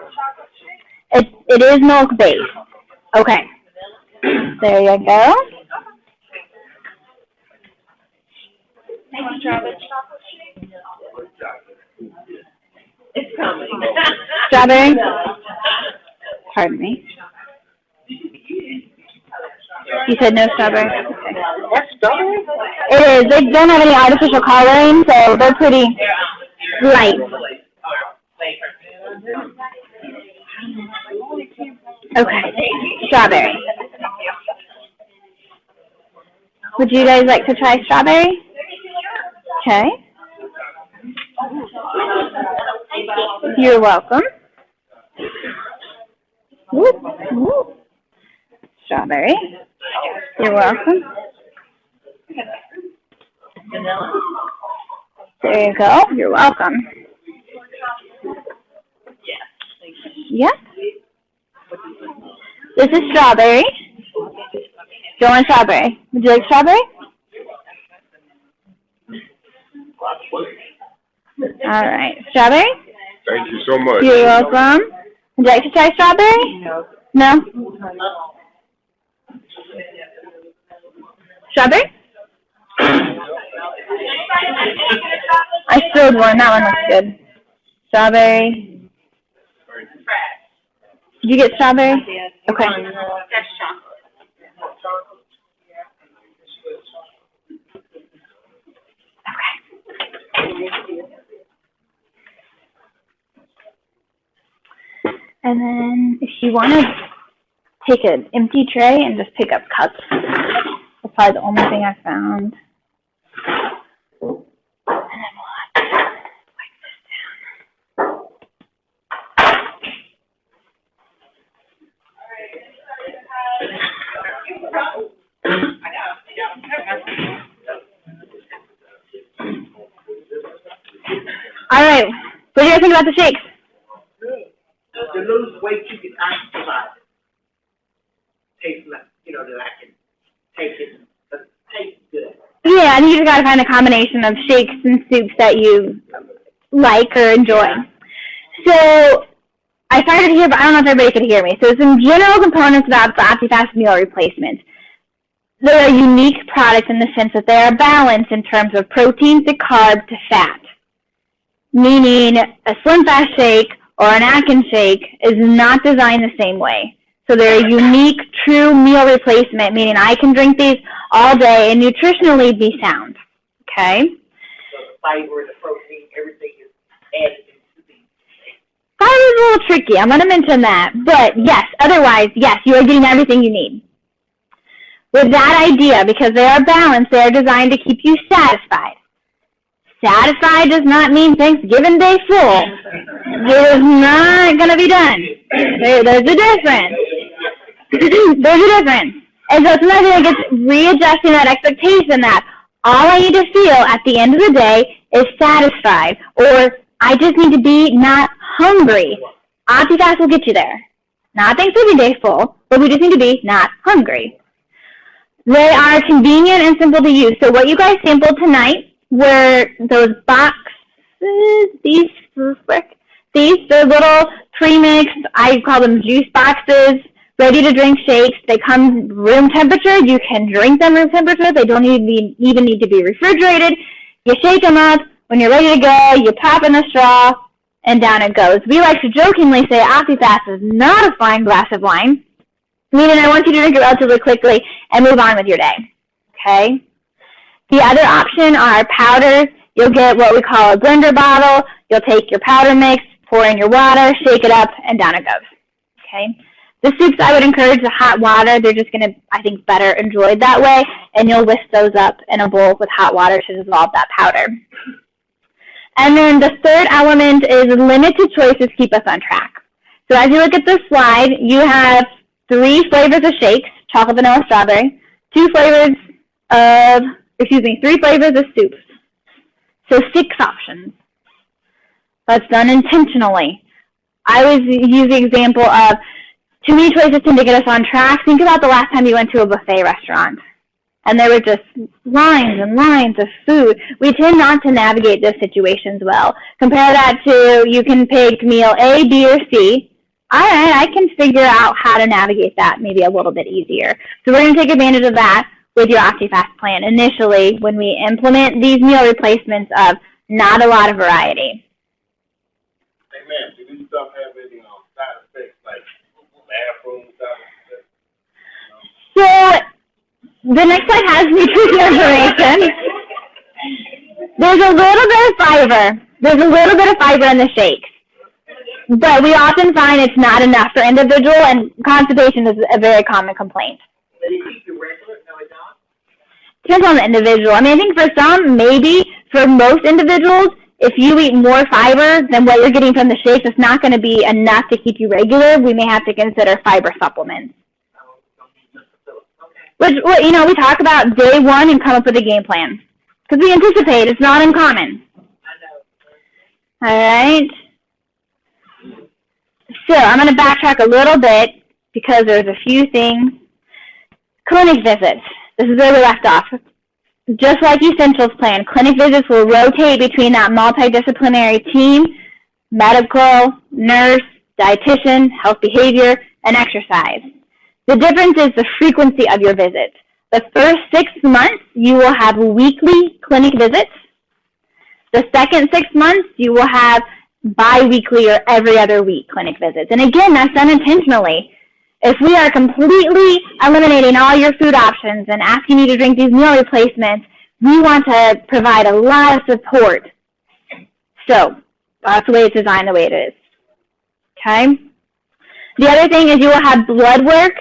It is milk based. Okay. There you go. It's coming. Strawberry? Pardon me. You said no strawberry? Okay. That's strawberry? It is. They don't have any artificial coloring, so they're pretty light. Okay. Strawberry. Would you guys like to try strawberry? Okay. You're welcome. Whoop, whoop. Strawberry. You're welcome. There you go. You're welcome. Yep. This is strawberry. Do you want strawberry? Would you like strawberry? All right. Strawberry? Thank you so much. You're welcome. Would you like to try strawberry? No? Strawberry? I spilled one. That one looks good. Strawberry. Did you get strawberry? Okay. That's chocolate. And then if you want to take an empty tray and just pick up cups, that's probably the only thing I found. And then we'll have to wipe this down. All right. What do you guys think about the shakes? To lose weight, you can exercise. Taste like, that I can take it, but it tastes good. Yeah, I think you just got to find a combination of shakes and soups that you like or enjoy. So I started here, but I don't know if everybody could hear me. So some general components about the OptiFast meal replacement. They're a unique product in the sense that they are balanced in terms of protein to carb to fat. Meaning a Slim Fast shake or an Atkins shake is not designed the same way. So they're a unique, true meal replacement, meaning I can drink these all day and nutritionally be sound. Okay? So the fiber, the protein, everything is added into these. Fiber is a little tricky. I'm going to mention that. But yes, otherwise, yes, you are getting everything you need. With that idea, because they are balanced, they are designed to keep you satisfied. Satisfied does not mean Thanksgiving Day full. It is not going to be done. There's a difference. There's a difference. And so sometimes it gets readjusting that expectation that all I need to feel at the end of the day is satisfied, or I just need to be not hungry. OptiFast will get you there. Not Thanksgiving Day full, but we just need to be not hungry. They are convenient and simple to use. So what you guys sampled tonight were those boxes, these they're little pre-mixed, I call them juice boxes, ready to drink shakes. They come room temperature. You can drink them room temperature. They don't even need to be refrigerated. You shake them up. When you're ready to go, you pop in a straw, and down it goes. We like to jokingly say OptiFast is not a fine glass of wine, meaning I want you to drink it relatively quickly and move on with your day. Okay? The other option are powders. You'll get what we call a blender bottle. You'll take your powder mix, pour in your water, shake it up, and down it goes. Okay? The soups, I would encourage the hot water. They're just going to, I think, better enjoyed that way, and you'll whisk those up in a bowl with hot water to dissolve that powder. And then the third element is limited choices keep us on track. So as you look at this slide, you have 3 flavors of shakes, chocolate, vanilla, strawberry, 2 flavors of 3 flavors of soups. So 6 options. That's done intentionally. I always use the example of too many choices tend to get us on track. Think about the last time you went to a buffet restaurant and there were just lines and lines of food. We tend not to navigate those situations well. Compare that to you can pick meal A, B, or C. All right, I can figure out how to navigate that maybe a little bit easier. So we're going to take advantage of that with your OptiFast plan initially when we implement these meal replacements of not a lot of variety. Hey, man, do these stuff have any side effects like bathroom side effects? So the next slide has nutrition information. There's a little bit of fiber. There's a little bit of fiber in the shakes. But we often find it's not enough for individual, and constipation is a very common complaint. But it keeps you regular, no it don't? Depends on the individual. I mean, I think for some, maybe. For most individuals, if you eat more fiber than what you're getting from the shakes, it's not going to be enough to keep you regular. We may have to consider fiber supplements. Which, you know, we talk about day 1 and come up with a game plan. Because we anticipate it's not uncommon. I know. All right. So I'm going to backtrack a little bit because there's a few things. Clinic visits. This is where we left off. Just like Essentials Plan, clinic visits will rotate between that multidisciplinary team, medical, nurse, dietitian, health behavior, and exercise. The difference is the frequency of your visits. The first 6 months, you will have weekly clinic visits. The second 6 months, you will have bi-weekly or every other week clinic visits. And again, that's done intentionally. If we are completely eliminating all your food options and asking you to drink these meal replacements, we want to provide a lot of support. So that's the way it's designed the way it is. Okay? The other thing is you will have blood work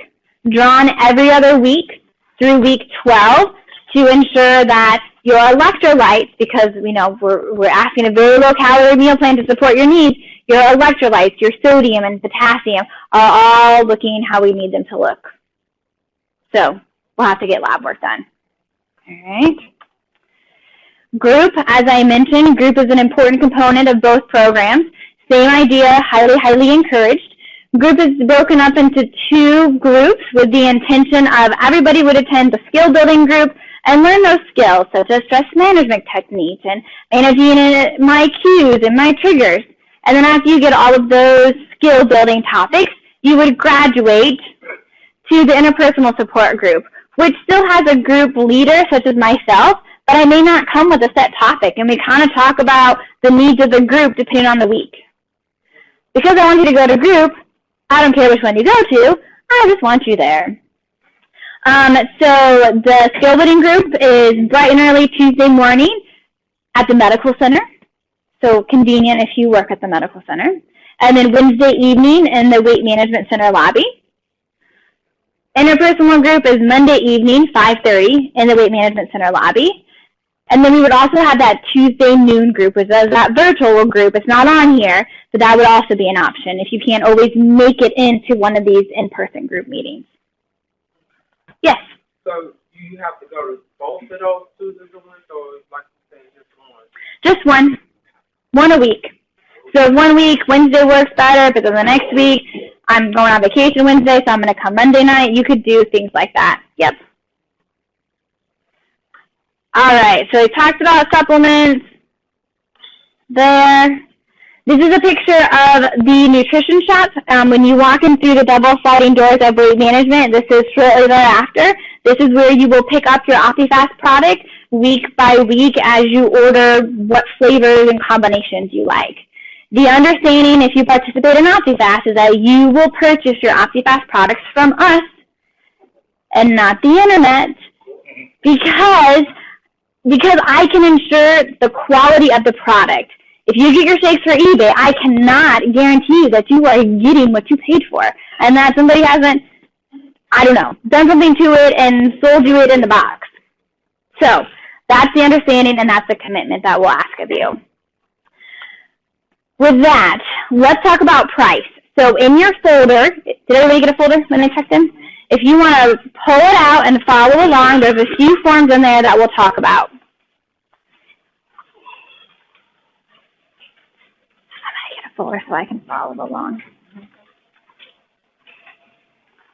drawn every other week through week 12 to ensure that your electrolytes, because we know we're asking a very low-calorie meal plan to support your needs, your electrolytes, your sodium and potassium are all looking how we need them to look. So we'll have to get lab work done. All right. Group, as I mentioned, group is an important component of both programs. Same idea, highly, highly encouraged. Group is broken up into 2 groups with the intention of everybody would attend the skill building group and learn those skills such as stress management techniques and managing my cues and my triggers. And then after you get all of those skill building topics, you would graduate to the interpersonal support group, which still has a group leader such as myself, but I may not come with a set topic, and we kind of talk about the needs of the group depending on the week. Because I want you to go to group, I don't care which one you go to, I just want you there. So the skill building group is bright and early Tuesday morning at the medical center. So convenient if you work at the medical center. And then Wednesday evening in the weight management center lobby. Interpersonal group is Monday evening, 5:30 in the weight management center lobby. And then we would also have that Tuesday noon group, which is that virtual group. It's not on here, but that would also be an option if you can't always make it into one of these in-person group meetings. Yes? So you have to go to both of those Tuesdays a week, or like you said, just one? Just one. One a week. So 1 week, Wednesday works better, but then the next week, I'm going on vacation Wednesday, so I'm going to come Monday night. You could do things like that. Yep. All right, so we talked about supplements there. This is a picture of the nutrition shop. When you walk in through the double sliding doors of weight management, this is shortly thereafter. This is where you will pick up your OptiFast product week by week as you order what flavors and combinations you like. The understanding, if you participate in OptiFast, is that you will purchase your OptiFast products from us and not the internet, because I can ensure the quality of the product. If you get your shakes for eBay, I cannot guarantee you that you are getting what you paid for, and that somebody hasn't, I don't know, done something to it and sold you it in the box. So that's the understanding, and that's the commitment that we'll ask of you. With that, let's talk about price. So in your folder, did everybody get a folder when they checked in? If you want to pull it out and follow along, there's a few forms in there that we'll talk about. I'm going to get a folder so I can follow along.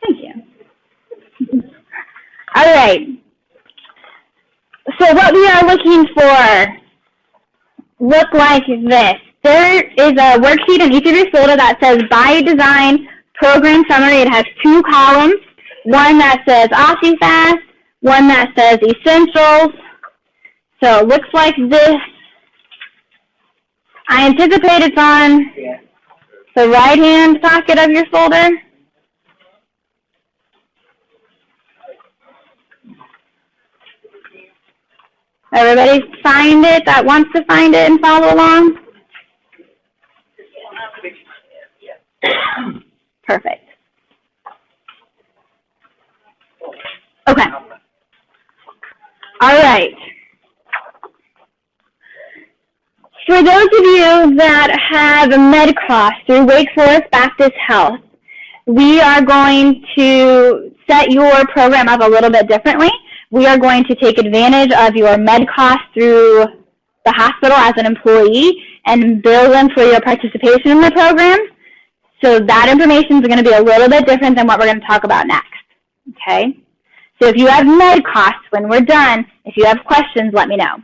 Thank you. All right. So what we are looking for look like this. There is a worksheet in each of your folder that says by design program summary. It has 2 columns, one that says OptiFast, one that says essentials. So it looks like this. I anticipate it's on the right-hand pocket of your folder. Everybody find it that wants to find it and follow along? Perfect. Okay. All right. For those of you that have MedCross through Wake Forest Baptist Health, we are going to set your program up a little bit differently. We are going to take advantage of your MedCross through the hospital as an employee and bill them for your participation in the program. So that information is going to be a little bit different than what we're going to talk about next. Okay? So if you have MedCross when we're done, if you have questions, let me know.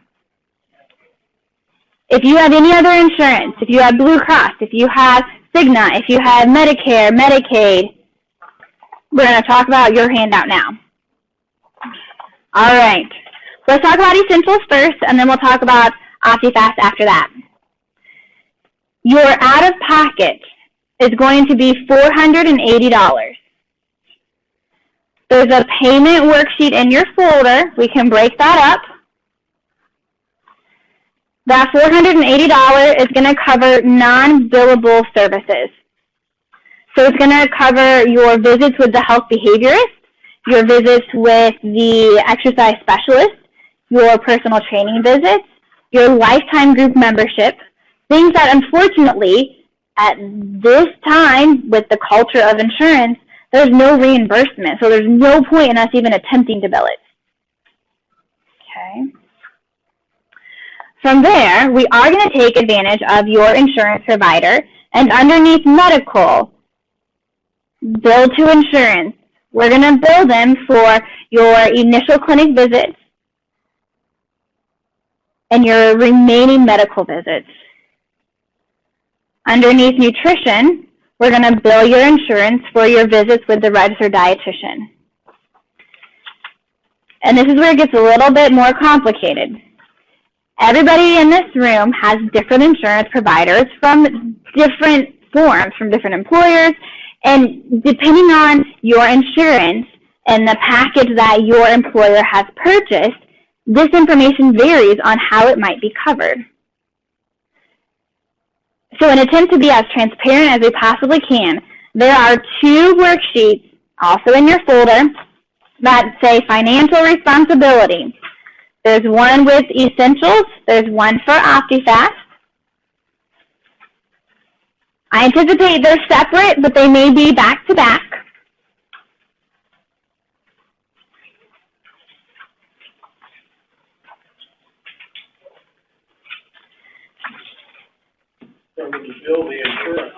If you have any other insurance, if you have Blue Cross, if you have Cigna, if you have Medicare, Medicaid, we're going to talk about your handout now. All right. Let's talk about essentials first, and then we'll talk about OptiFast after that. Your out-of-pocket is going to be $480. There's a payment worksheet in your folder. We can break that up. That $480 is going to cover non-billable services. So it's going to cover your visits with the health behaviorist, your visits with the exercise specialist, your personal training visits, your lifetime group membership, things that unfortunately at this time with the culture of insurance, there's no reimbursement. So there's no point in us even attempting to bill it. Okay. From there, we are going to take advantage of your insurance provider, and underneath medical, bill to insurance, we're going to bill them for your initial clinic visits and your remaining medical visits. Underneath nutrition, we're going to bill your insurance for your visits with the registered dietitian. And this is where it gets a little bit more complicated. Everybody in this room has different insurance providers from different forms, from different employers, and depending on your insurance and the package that your employer has purchased, this information varies on how it might be covered. So in an attempt to be as transparent as we possibly can, there are 2 worksheets also in your folder that say financial responsibility. There's one with essentials. There's one for OptiFast. I anticipate they're separate, but they may be back to back. So when you bill the insurance,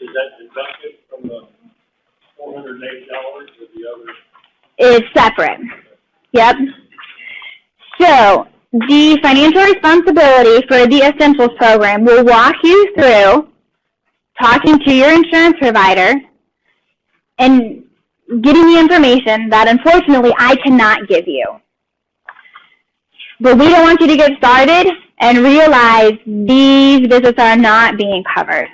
is that deducted from the $480 or the other? It's separate. Yep. So the financial responsibility for the Essentials program will walk you through talking to your insurance provider and getting the information that unfortunately I cannot give you. But we don't want you to get started and realize these visits are not being covered.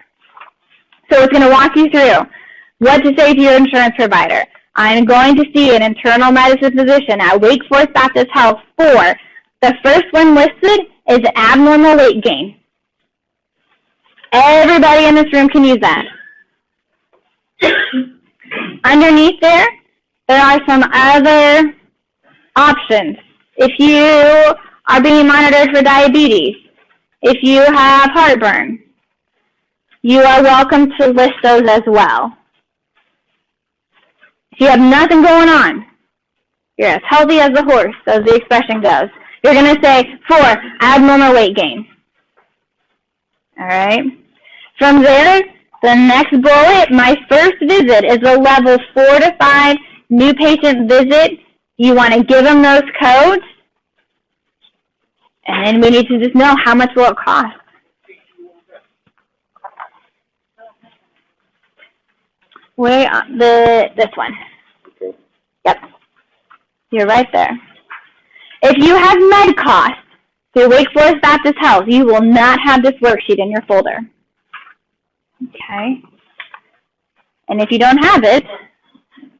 So it's going to walk you through what to say to your insurance provider. I'm going to see an internal medicine physician at Wake Forest Baptist Health for the first one listed is abnormal weight gain. Everybody in this room can use that. Underneath there are some other options. If you are being monitored for diabetes, if you have heartburn, you are welcome to list those as well. So you have nothing going on. You're as healthy as a horse, as the expression goes. You're going to say 4, abnormal weight gain. All right. From there, the next bullet, my first visit is a level 4 to 5 new patient visit. You want to give them those codes. And then we need to just know how much will it cost. Where this one. Yep. You're right there. If you have med costs through Wake Forest Baptist Health, you will not have this worksheet in your folder. Okay. And if you don't have it,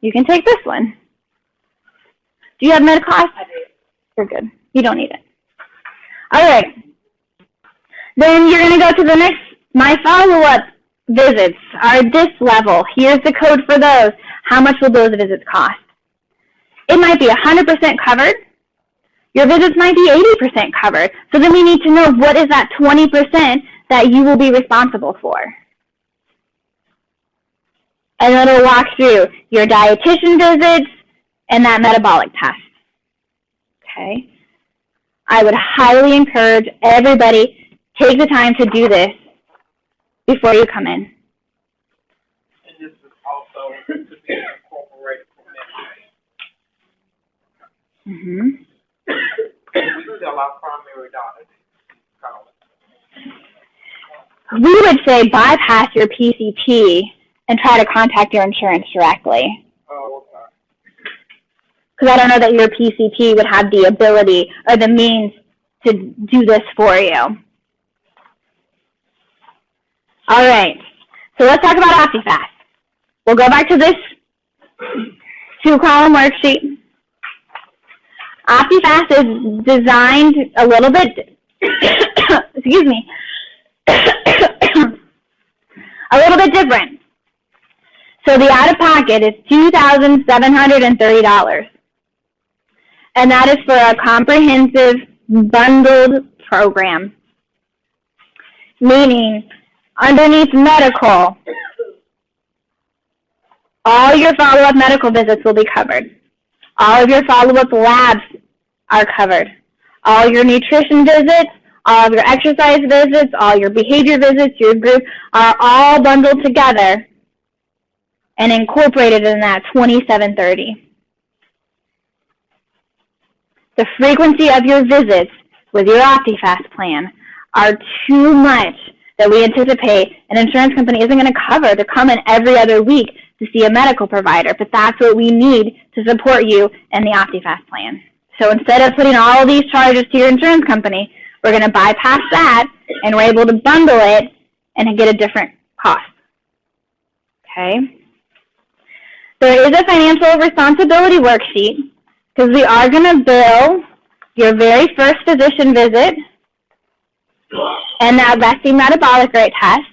you can take this one. Do you have med costs? You're good. You don't need it. All right. Then you're going to go to the next, my follow-up visits are this level. Here's the code for those. How much will those visits cost? It might be 100% covered. Your visits might be 80% covered. So then we need to know what is that 20% that you will be responsible for. And then it'll walk through your dietitian visits and that metabolic test. Okay? I would highly encourage everybody, take the time to do this before you come in. And this is also to be incorporated from that. Mm-hmm. We tell our primary doctor to We would say bypass your PCP and try to contact your insurance directly. oh, okay. Because I don't know that your PCP would have the ability or the means to do this for you. All right, so let's talk about OptiFast. We'll go back to this 2-column worksheet. OptiFast is designed a little bit, excuse me, a little bit different. So the out-of-pocket is $2,730. And that is for a comprehensive bundled program. Meaning, underneath medical, all your follow-up medical visits will be covered. All of your follow-up labs are covered. All your nutrition visits, all of your exercise visits, all your behavior visits, your group are all bundled together and incorporated in that $2,730. The frequency of your visits with your OptiFast plan are too much that we anticipate an insurance company isn't going to cover to come in every other week to see a medical provider, but that's what we need to support you in the OptiFast plan. So instead of putting all these charges to your insurance company, we're going to bypass that, and we're able to bundle it and get a different cost. Okay? There is a financial responsibility worksheet, because we are going to bill your very first physician visit and that resting metabolic rate test.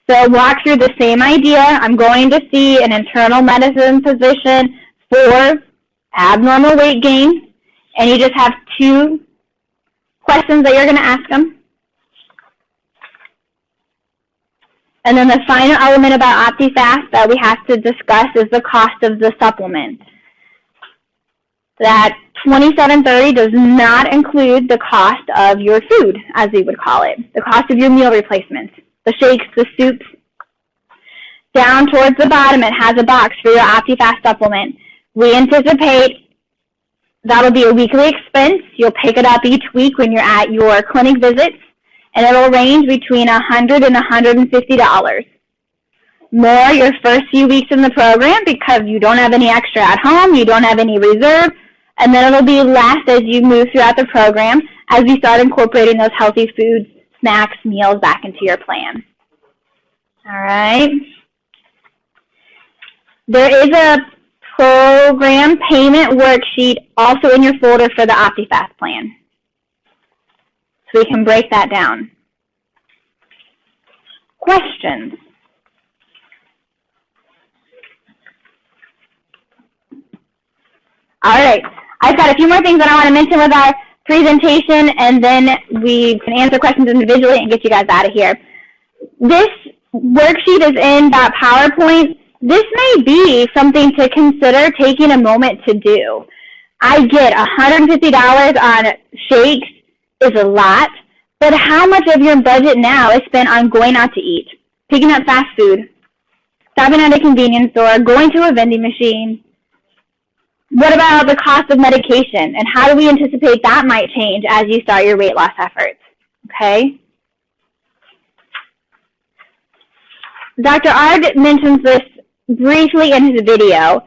So I'll walk through the same idea. I'm going to see an internal medicine physician for abnormal weight gain, and you just have 2 questions that you're going to ask them. And then the final element about OptiFast that we have to discuss is the cost of the supplement. That $2,730 does not include the cost of your food, as we would call it, the cost of your meal replacements, the shakes, the soups. Down towards the bottom, it has a box for your OptiFast supplement. We anticipate that'll be a weekly expense. You'll pick it up each week when you're at your clinic visits, and it'll range between $100 and $150. More your first few weeks in the program because you don't have any extra at home, you don't have any reserve, and then it'll be less as you move throughout the program as you start incorporating those healthy foods, snacks, meals back into your plan. All right. There is a program payment worksheet also in your folder for the OptiFast plan. So we can break that down. Questions? All right. I've got a few more things that I want to mention with our presentation, and then we can answer questions individually and get you guys out of here. This worksheet is in that PowerPoint this may be something to consider taking a moment to do. I get $150 on shakes is a lot, but how much of your budget now is spent on going out to eat, picking up fast food, stopping at a convenience store, going to a vending machine? What about the cost of medication, and how do we anticipate that might change as you start your weight loss efforts? Okay. Dr. Ard mentions this briefly in his video,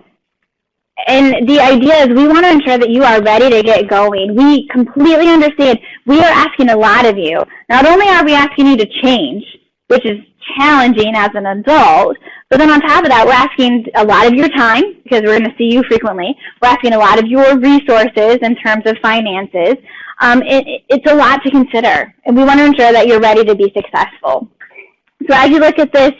and the idea is we want to ensure that you are ready to get going. We completely understand we are asking a lot of you. Not only are we asking you to change, which is challenging as an adult, but then on top of that, we're asking a lot of your time, because we're going to see you frequently. We're asking a lot of your resources in terms of finances. It's a lot to consider, and we want to ensure that you're ready to be successful. So as you look at this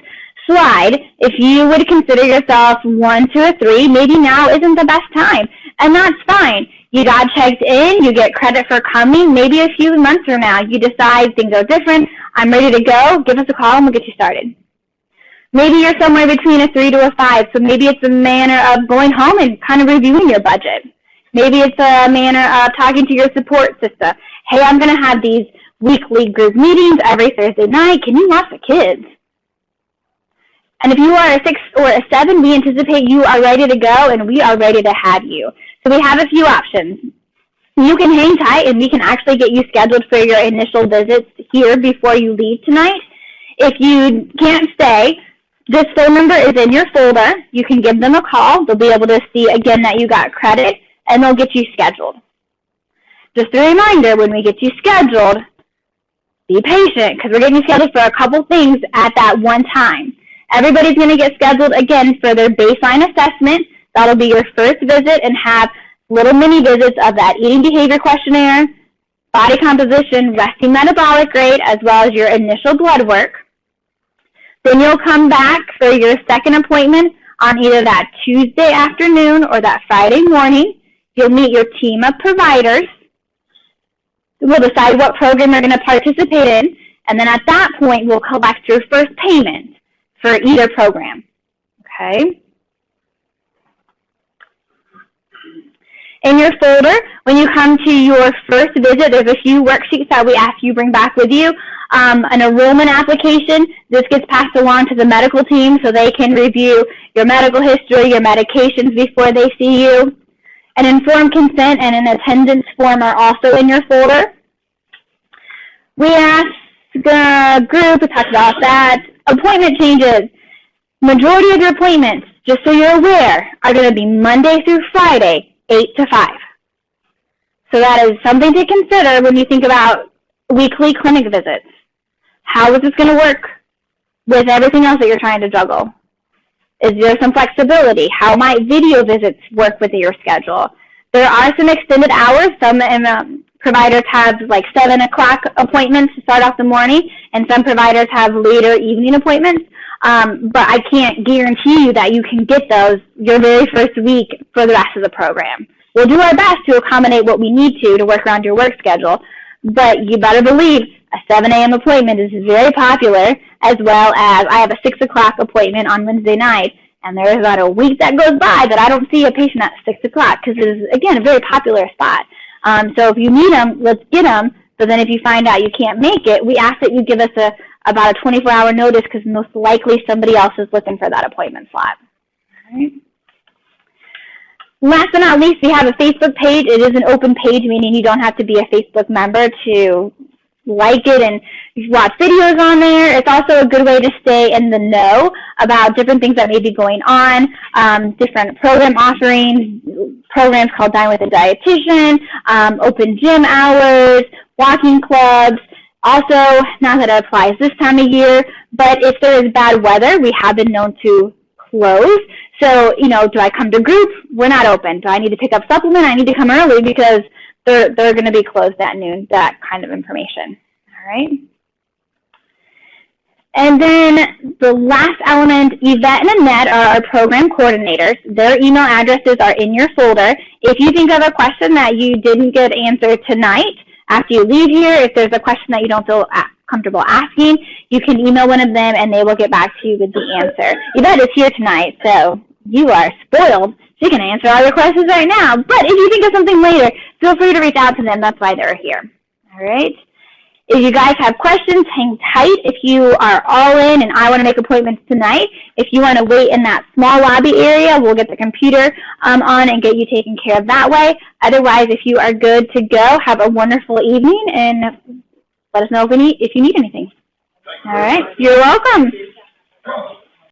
slide, if you would consider yourself 1 to a 3, maybe now isn't the best time, and that's fine. You got checked in, you get credit for coming. Maybe a few months from now, you decide things are different, I'm ready to go, give us a call and we'll get you started. Maybe you're somewhere between a 3 to a 5, so maybe it's a manner of going home and kind of reviewing your budget. Maybe it's a manner of talking to your support system. Hey, I'm going to have these weekly group meetings every Thursday night. Can you watch the kids? And if you are a 6 or a 7, we anticipate you are ready to go and we are ready to have you. So we have a few options. You can hang tight and we can actually get you scheduled for your initial visits here before you leave tonight. If you can't stay, this phone number is in your folder. You can give them a call. They'll be able to see again that you got credit, and they'll get you scheduled. Just a reminder, when we get you scheduled, be patient, because we're getting you scheduled for a couple things at that one time. Everybody's going to get scheduled again for their baseline assessment. That'll be your first visit, and have little mini visits of that eating behavior questionnaire, body composition, resting metabolic rate, as well as your initial blood work. Then you'll come back for your second appointment on either that Tuesday afternoon or that Friday morning. You'll meet your team of providers. We'll decide what program you're going to participate in, and then at that point, we'll collect your first payment for either program. Okay? In your folder, when you come to your first visit, there's a few worksheets that we ask you bring back with you. An enrollment application. This gets passed along to the medical team so they can review your medical history, your medications before they see you. An informed consent and an attendance form are also in your folder. We ask the group to talk about that. Appointment changes. Majority of your appointments, just so you're aware, are going to be Monday through Friday, 8 to 5. So that is something to consider when you think about weekly clinic visits. How is this going to work with everything else that you're trying to juggle? Is there some flexibility? How might video visits work with your schedule? There are some extended hours. Some providers have like 7 o'clock appointments to start off the morning, and some providers have later evening appointments. But I can't guarantee you that you can get those your very first week for the rest of the program. We'll do our best to accommodate what we need to work around your work schedule, but you better believe a 7 a.m. appointment is very popular, as well as I have a 6 o'clock appointment on Wednesday night, and there is about a week that goes by that I don't see a patient at 6 o'clock because it is, again, a very popular spot. So if you need them, let's get them, but then if you find out you can't make it, we ask that you give us about a 24-hour notice because most likely somebody else is looking for that appointment slot. All right. Last but not least, we have a Facebook page. It is an open page, meaning you don't have to be a Facebook member to like it and watch videos on there. It's also a good way to stay in the know about different things that may be going on, different program offerings, programs called Dine with a Dietitian, open gym hours, walking clubs. Also, not that it applies this time of year, but if there is bad weather, we have been known to close. So, you know, do I come to group? We're not open. Do I need to pick up supplement? I need to come early because they're going to be closed at noon, that kind of information. All right. And then the last element, Yvette and Annette are our program coordinators. Their email addresses are in your folder. If you think of a question that you didn't get answered tonight, after you leave here, if there's a question that you don't feel comfortable asking, you can email one of them and they will get back to you with the answer. Yvette is here tonight, so you are spoiled. She can answer all your questions right now. But if you think of something later, feel free to reach out to them. That's why they're here. All right? If you guys have questions, hang tight. If you are all in and I want to make appointments tonight, if you want to wait in that small lobby area, we'll get the computer on and get you taken care of that way. Otherwise, if you are good to go, have a wonderful evening and let us know if you need anything. All right. You're welcome.